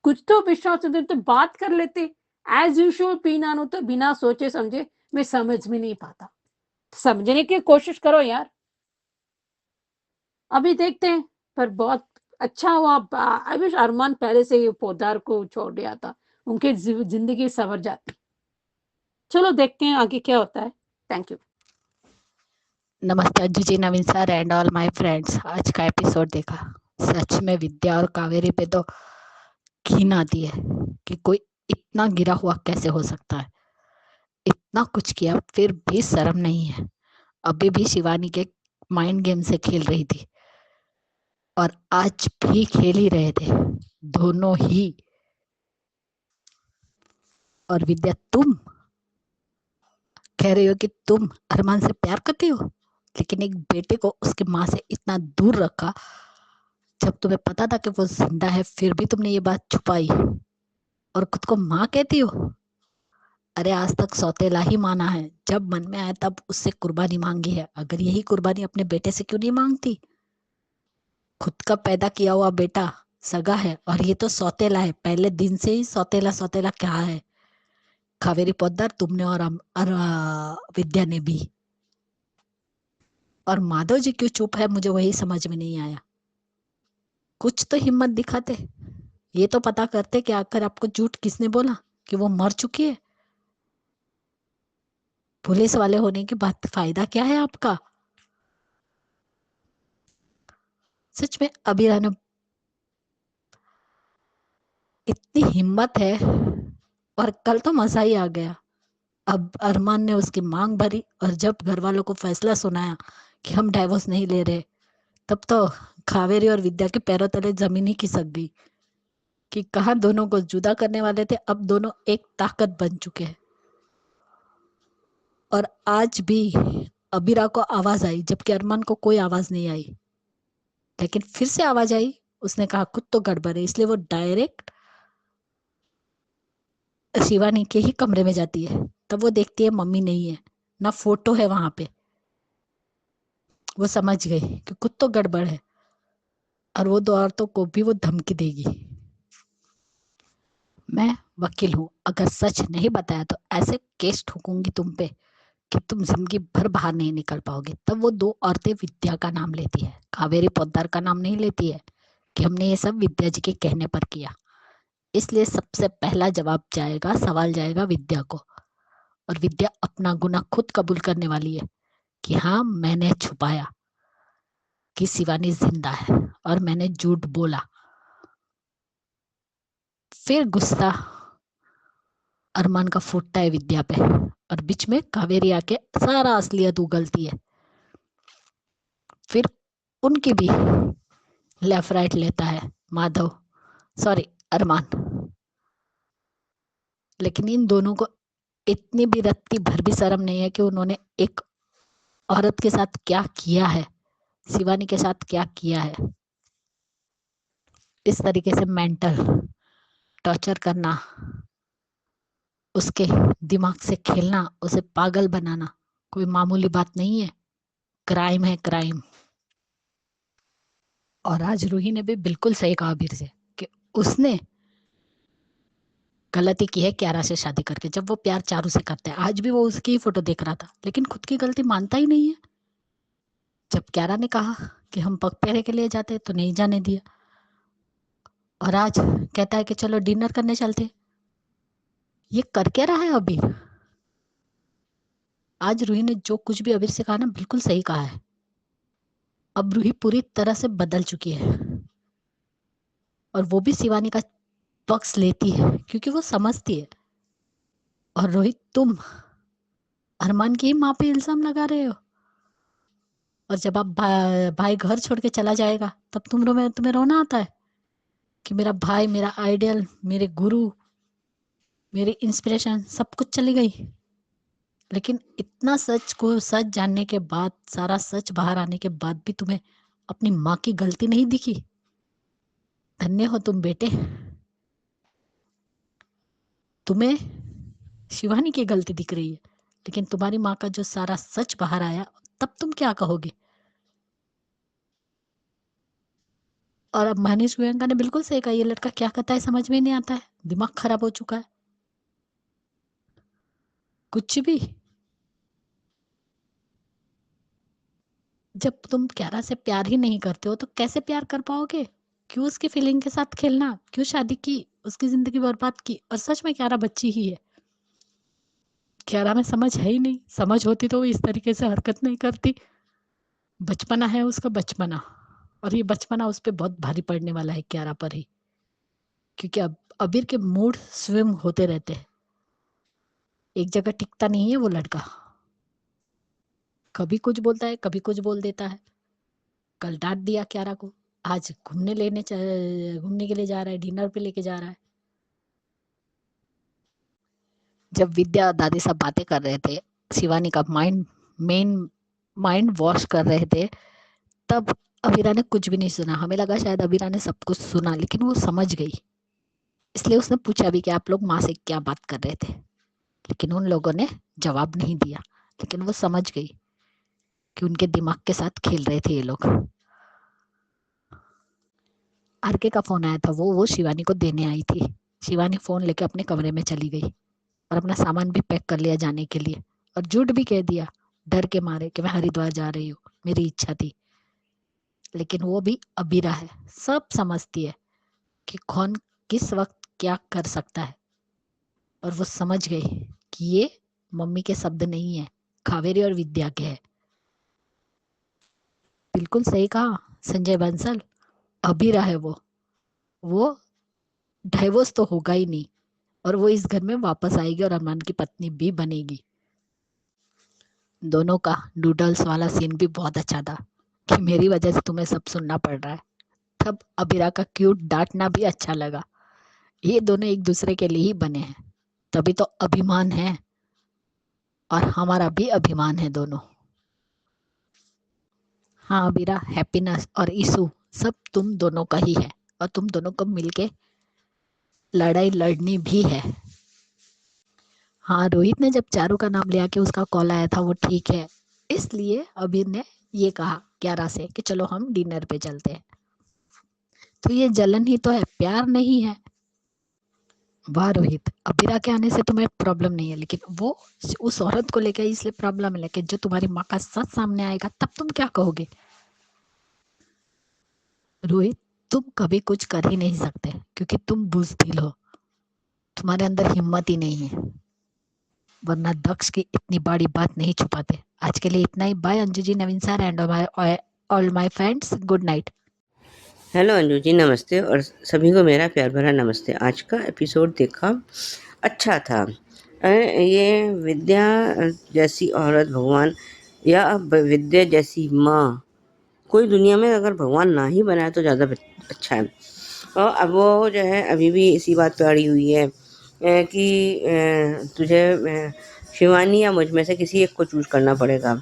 कुछ तो विश्वास होते तो बात कर लेते। एज़ यूजुअल पीनानो तो बिना सोचे-समझे, मैं समझ में नहीं पाता। समझने की कोशिश करो यार। अभी देखते हैं, पर बहुत अच्छा हुआ। आई विश अरमान पहले से ही पोद्दार को छोड़ दिया था, उनकी ज़िंदगी सँवर जाती। चलो देखते हैं आगे क्या होता है। Thank you. नमस्ते Anju ji, Naveen sir and all my friends. आज का एपिसोड देखा, सच में विद्या और कावेरी पे तो घिन आती है कि कोई इतना गिरा हुआ कैसे हो सकता है। इतना कुछ किया फिर भी शर्म नहीं है। अभी भी शिवानी के माइंड गेम से खेल रही थी और आज भी खेल ही रहे थे दोनों ही। और विद्या, तुम कह रही हो कि तुम अरमान से प्यार करती हो? लेकिन एक बेटे को उसके माँ से इतना दूर रखा, जब तुम्हें पता था कि वो जिंदा है फिर भी तुमने ये बात छुपाई और खुद को माँ कहती हो। अरे आज तक सौतेला ही माना है, जब मन में आया तब उससे कुर्बानी मांगी है। अगर यही कुर्बानी अपने बेटे से क्यों नहीं मांगती? खुद का पैदा किया हुआ बेटा सगा है और ये तो सौतेला है। पहले दिन से ही सौतेला सौतेला क्या है। कावेरी पोद्दार, तुमने और विद्या ने भी। और माधव जी क्यों चुप है, मुझे वही समझ में नहीं आया। कुछ तो हिम्मत दिखाते, ये तो पता करते कि आखिर आपको झूठ किसने बोला कि वो मर चुकी है। पुलिस वाले होने के बाद फायदा क्या है आपका? सच में अबीरा ने इतनी हिम्मत है, और कल तो मजा ही आ गया। अब अरमान ने उसकी मांग भरी और जब घर वालों को फैसला सुनाया कि हम डाइवोर्स नहीं ले रहे, तब तो कावेरी और विद्या के पैरों तले जमीन ही खिसक गई कि कहाँ दोनों को जुदा करने वाले थे, अब दोनों एक ताकत बन चुके हैं। और आज भी अबीरा को आवाज आई जबकि अरमान को कोई आवाज नहीं आई, लेकिन फिर से आवाज आई। उसने कहा कुछ तो गड़बड़ है, इसलिए वो डायरेक्ट शिवानी के ही कमरे में जाती है। तब वो देखती है मम्मी नहीं है, ना फोटो है वहां पे। वो समझ गई कि कुछ तो गड़बड़ है और वो दो औरतों को भी वो धमकी देगी। मैं वकील हूं, अगर सच नहीं बताया तो ऐसे केस ठोकूंगी तुम पे कि तुम जिंदगी भर बाहर नहीं निकल पाओगे। तब वो दो औरतें विद्या का नाम लेती है, कावेरी पोद्दार का नाम नहीं लेती है कि हमने ये सब विद्या जी के कहने पर किया। इसलिए सबसे पहला सवाल जाएगा विद्या को, और विद्या अपना गुनाह खुद कबूल करने वाली है कि हाँ मैंने छुपाया कि शिवानी जिंदा है और मैंने झूठ बोला। फिर गुस्सा अरमान का फूटता है विद्या पे और बीच में कावेरी आके सारा असलियत उगलती है। फिर उनकी भी लेफ्ट राइट लेता है अरमान। लेकिन इन दोनों को इतनी भी रत्ती भर भी शर्म नहीं है कि उन्होंने एक औरत के साथ क्या किया है, शिवानी के साथ क्या किया है। इस तरीके से मेंटल टॉर्चर करना, उसके दिमाग से खेलना, उसे पागल बनाना कोई मामूली बात नहीं है, क्राइम है क्राइम। और आज रूही ने भी बिल्कुल सही कहा अबीर से कि उसने गलती की है क्यारा से शादी करके, जब वो प्यार चारू से करता है। आज भी वो उसकी ही फोटो देख रहा था लेकिन खुद की गलती मानता ही नहीं है। जब क्यारा ने कहा कि हम पग फेरे के लिए जाते तो नहीं जाने दिया, और आज कहता है कि चलो डिनर करने चलते। ये कर क्या रहा है अबीर? आज रूही ने जो कुछ भी अबीर से कहा ना, बिल्कुल सही कहा है। अब रूही पूरी तरह से बदल चुकी है और वो भी शिवानी का पक्ष लेती है क्योंकि वो समझती है। और रोहित, तुम अरमान की ही माँ पे इल्जाम लगा रहे हो, और जब आप भाई घर छोड़ के चला जाएगा तब तुम्हें रोना आता है कि मेरा भाई, मेरा आइडियल, मेरे गुरु, मेरी इंस्पिरेशन सब कुछ चली गई। लेकिन इतना सच जानने के बाद, सारा सच बाहर आने के बाद भी तुम्हें अपनी माँ की गलती नहीं दिखी। धन्य हो तुम बेटे। तुम्हें शिवानी की गलती दिख रही है लेकिन तुम्हारी माँ का जो सारा सच बाहर आया, तब तुम क्या कहोगे? और अब मनीष गोयनका ने बिल्कुल सही कहा, ये लड़का क्या करता है समझ में नहीं आता है, दिमाग खराब हो चुका है। कुछ भी, जब तुम क्यारा से प्यार ही नहीं करते हो तो कैसे प्यार कर पाओगे? क्यों उसकी फीलिंग के साथ खेलना? क्यों शादी की, उसकी जिंदगी बर्बाद की? और सच में क्यारा बच्ची ही है, क्यारा में समझ है ही नहीं। समझ होती तो वो इस तरीके से हरकत नहीं करती। बचपना है उसका, बचपना, और ये बचपना उस पर बहुत भारी पड़ने वाला है क्यारा पर ही, क्योंकि अब अबीर के मूड स्विंग होते रहते हैं, एक जगह टिकता नहीं है वो लड़का। कभी कुछ बोलता है, कभी कुछ बोल देता है। कल डांट दिया क्यारा को, आज घूमने के लिए जा रहा है, डिनर पे लेके जा रहा है। जब विद्या और दादी सब बातें कर रहे थे, शिवानी का मेन माइंड वॉश कर रहे थे, तब अबीरा ने कुछ भी नहीं सुना। हमें लगा शायद अबीरा ने सब कुछ सुना, लेकिन वो समझ गई। इसलिए उसने पूछा भी कि आप लोग माँ से क्या बात कर रहे थे, लेकिन उन लोगों ने जवाब नहीं दिया। लेकिन वो समझ गई कि उनके दिमाग के साथ खेल रहे थे ये लोग। आरके का फोन आया था, वो शिवानी को देने आई थी। शिवानी फोन लेके अपने कमरे में चली गई और अपना सामान भी पैक कर लिया जाने के लिए, और झूठ भी कह दिया डर के मारे कि मैं हरिद्वार जा रही हूँ, मेरी इच्छा थी। लेकिन वो भी अबीरा है, सब समझती है कि कौन किस वक्त क्या कर सकता है। और वो समझ गई कि ये मम्मी के शब्द नहीं है, कावेरी और विद्या के हैं। बिल्कुल सही कहा संजय बंसल, अबीरा है वो डाइवोर्स तो होगा ही नहीं, और वो इस घर में वापस आएगी और अरमान की पत्नी भी बनेगी। दोनों का नूडल्स वाला सीन भी बहुत अच्छा था कि मेरी वजह से तुम्हें सब सुनना पड़ रहा है। तब अबीरा का क्यूट डांटना भी अच्छा लगा। ये दोनों एक दूसरे के लिए ही बने हैं, तभी तो अभिमान है, और हमारा भी अभिमान है दोनों। हाँ अबीरा, हैप्पीनेस और इशू सब तुम दोनों का ही है, और तुम दोनों को मिलके लड़ाई लड़नी भी है। हाँ, रोहित ने जब चारू का नाम लिया कि उसका कॉल आया था वो ठीक है, इसलिए अबीर ने ये कहा 11 से कि चलो हम डिनर पे चलते हैं। तो ये जलन ही तो है, प्यार नहीं है। वाह रोहित, अबीरा के आने से तुम्हें प्रॉब्लम नहीं है, लेकिन वो उस औरत को लेकर इसलिए प्रॉब्लम है। लेकिन जो तुम्हारी माँ का सच सामने आएगा तब तुम क्या कहोगे? रोहित, तुम कभी कुछ कर ही नहीं सकते क्योंकि तुम बुज़दिल हो, तुम्हारे अंदर हिम्मत ही नहीं है, वरना दक्ष की इतनी बड़ी बात नहीं छुपाते। आज के लिए इतना ही। Bye Anju ji, Naveen sir and all my friends, good night. Hello Anju ji, नमस्ते, और सभी को मेरा प्यार भरा नमस्ते। आज का एपिसोड देखा, अच्छा था। ये विद्या जैसी औरत भगवान, या विद्या जैसी माँ, कोई दुनिया में अगर भगवान ना ही बनाए तो ज़्यादा अच्छा है। और अब वो जो है अभी भी इसी बात पे अड़ी हुई है कि तुझे शिवानी या मुझ में से किसी एक को चूज करना पड़ेगा।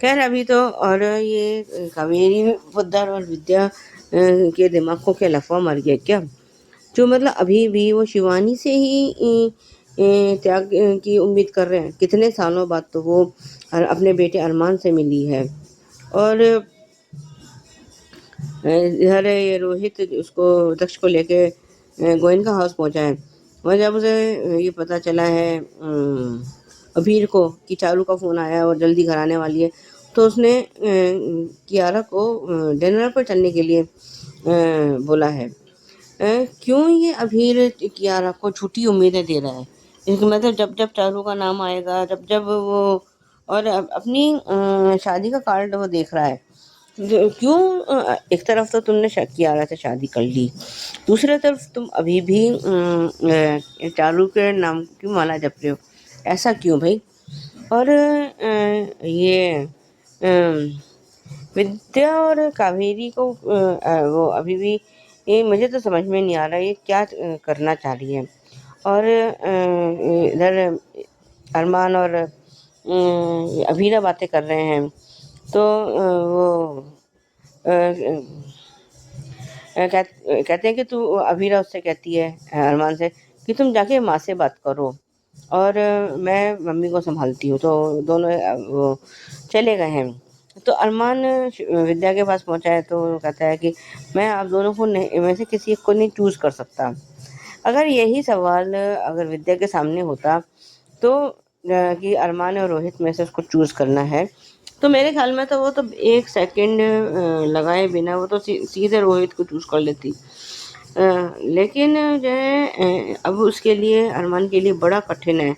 खैर अभी तो, और ये कावेरी पोद्दार और विद्या के दिमाग को क्या लफड़ा मर गया क्या, जो मतलब अभी भी वो शिवानी से ही त्याग की उम्मीद कर रहे हैं। कितने सालों बाद तो वो अपने बेटे अरमान से मिली है। और इधर ये रोहित उसको दक्ष को लेके गोयनका हाउस पहुंचा है। वहाँ जब उसे ये पता चला है अबीर को कि चारू का फ़ोन आया है और जल्दी घर आने वाली है, तो उसने कियारा को डिनर पर चलने के लिए बोला है। क्यों ये अबीर कियारा को झूठी उम्मीदें दे रहा है? इसका मतलब जब जब चारू का नाम आएगा, जब जब वो, और अपनी शादी का कार्ड वो देख रहा है, क्यों एक तरफ तो तुमने कियारा से शादी कर ली, दूसरी तरफ तुम अभी भी चारू के नाम की माला जप रहे हो, ऐसा क्यों भाई? और ये विद्या और कावेरी को वो अभी भी, ये मुझे तो समझ में नहीं आ रहा ये क्या करना चाह रही है। और इधर अरमान और अबीरा बातें कर रहे हैं, तो वो कहते हैं कि तू, अबीरा उससे कहती है अरमान से कि तुम जाके माँ से बात करो और मैं मम्मी को संभालती हूँ। तो दोनों वो चले गए हैं। तो अरमान विद्या के पास पहुँचा है, तो कहता है कि मैं आप दोनों को नहीं, में से किसी एक को नहीं चूज़ कर सकता। अगर यही सवाल अगर विद्या के सामने होता तो कि अरमान और रोहित में से उसको चूज़ करना है, तो मेरे ख्याल में तो वो तो एक सेकंड लगाए बिना वो तो सीधे रोहित को चूज़ कर लेती। लेकिन जो है अब उसके लिए, अरमान के लिए बड़ा कठिन है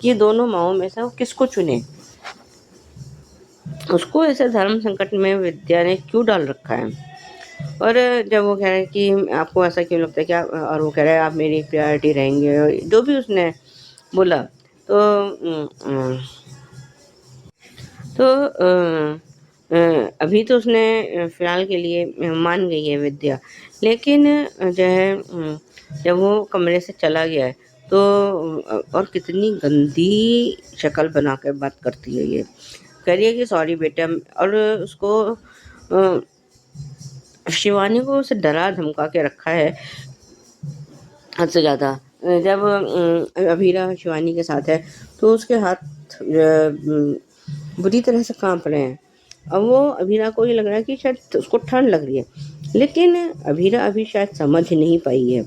कि दोनों माँओं में से वो किसको चुने। उसको ऐसे धर्म संकट में विद्या ने क्यों डाल रखा है? और जब वो कह रहे हैं कि आपको ऐसा क्यों लगता है क्या, और वो कह रहे हैं आप मेरी प्रायोरिटी रहेंगे, जो भी उसने बोला, तो अभी तो उसने फ़िलहाल के लिए मान गई है विद्या। लेकिन जो है जब वो कमरे से चला गया है, तो और कितनी गंदी शक्ल बना कर बात करती है ये, कह रही है कि सॉरी बेटा, और उसको शिवानी को उसे डरा धमका के रखा है हद से ज़्यादा। जब अभीरा शिवानी के साथ है तो उसके हाथ बुरी तरह से कांप रहे हैं। अब वो अभीरा को ये लग रहा है कि शायद उसको ठंड लग रही है, लेकिन अभीरा अभी शायद समझ नहीं पाई है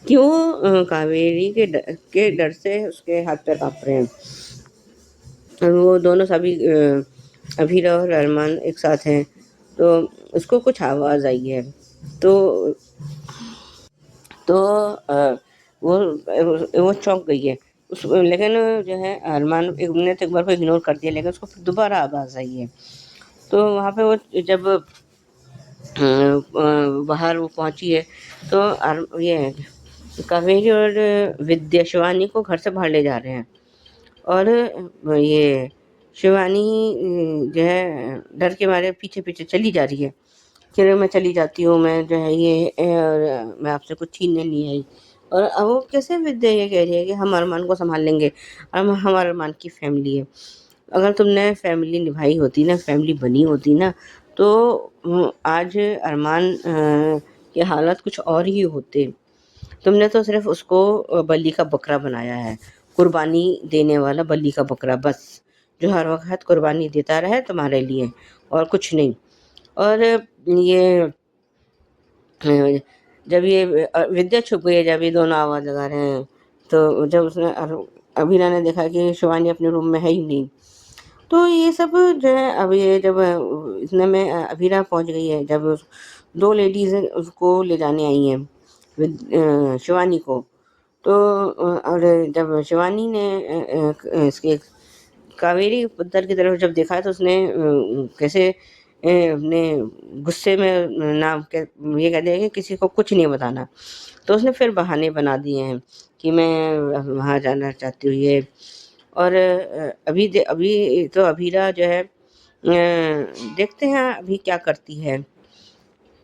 कि वो कावेरी के डर से उसके हाथ पैर कांप रहे हैं। और वो दोनों सभी अभीरा और अरमान एक साथ हैं, तो उसको कुछ आवाज़ आई है, तो वो चौंक गई है। लेकिन जो है अरमान ने तो एक बार को इग्नोर कर दिया, लेकिन उसको फिर दोबारा आवाज़ आई है। तो वहाँ पे वो जब बाहर वो पहुँची है तो ये कावेरी और विद्या शिवानी को घर से बाहर ले जा रहे हैं, और ये शिवानी जो है डर के मारे पीछे पीछे चली जा रही है कि मैं चली जाती हूँ, मैं जो है ये और मैं आपसे कुछ छीनने नहीं आई। और अब वो कैसे विद्या ये कह रही है कि हम अरमान को संभाल लेंगे, हम अरमान की फैमिली है। अगर तुमने फैमिली निभाई होती ना, फैमिली बनी होती ना, तो आज अरमान की हालत कुछ और ही होते। तुमने तो सिर्फ उसको बलि का बकरा बनाया है, कुर्बानी देने वाला बलि का बकरा, बस, जो हर वक्त कुर्बानी देता रहे तुम्हारे लिए और कुछ नहीं। और ये जब ये विद्या छुप गई है, जब ये दोनों आवाज़ लगा रहे हैं, तो जब उसने अभीरा ने देखा कि शिवानी अपने रूम में है ही नहीं, तो ये सब जो है अब ये जब इतने में अभीरा पहुंच गई है, जब 2 लेडीज़ उसको ले जाने आई हैं शिवानी को, तो और जब शिवानी ने इसके कावेरी पुत्र की तरफ जब देखा तो उसने कैसे अपने गुस्से में ये कह दिया कि किसी को कुछ नहीं बताना। तो उसने फिर बहाने बना दिए हैं कि मैं वहाँ जाना चाहती हूँ ये। और अभी तो अभीरा जो है देखते हैं अभी क्या करती है,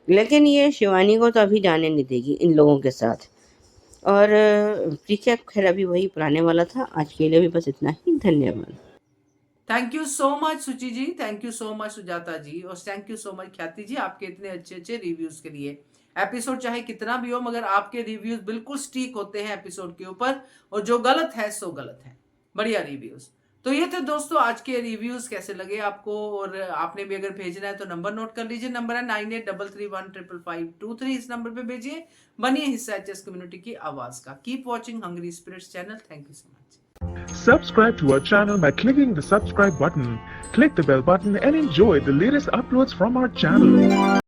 लेकिन ये शिवानी को तो अभी जाने नहीं देगी इन लोगों के साथ। और ठीक है, खैर अभी वही पुराने वाला था। आज के लिए भी बस इतना ही। धन्यवाद। Thank you so much Suchi ji, thank you so much Sujata ji, और थैंक यू सो मच ख्याति जी आपके इतने अच्छे अच्छे रिव्यूज के लिए। एपिसोड चाहे कितना भी हो, मगर आपके रिव्यूज बिल्कुल स्टिक होते हैं एपिसोड के ऊपर, और जो गलत है सो गलत है। बढ़िया रिव्यूज। तो ये थे दोस्तों आज के रिव्यूज, कैसे लगे आपको? और आपने भी अगर भेजना है तो नंबर नोट कर लीजिए, नंबर है 9833155523। इस नंबर पे भेजिए। बनिए हिस्सा एचएस कम्युनिटी की आवाज का। Keep watching Hungry Spirits channel. Thank you so much. Subscribe to our channel by clicking the subscribe button. Click the bell button and enjoy the latest uploads from our channel.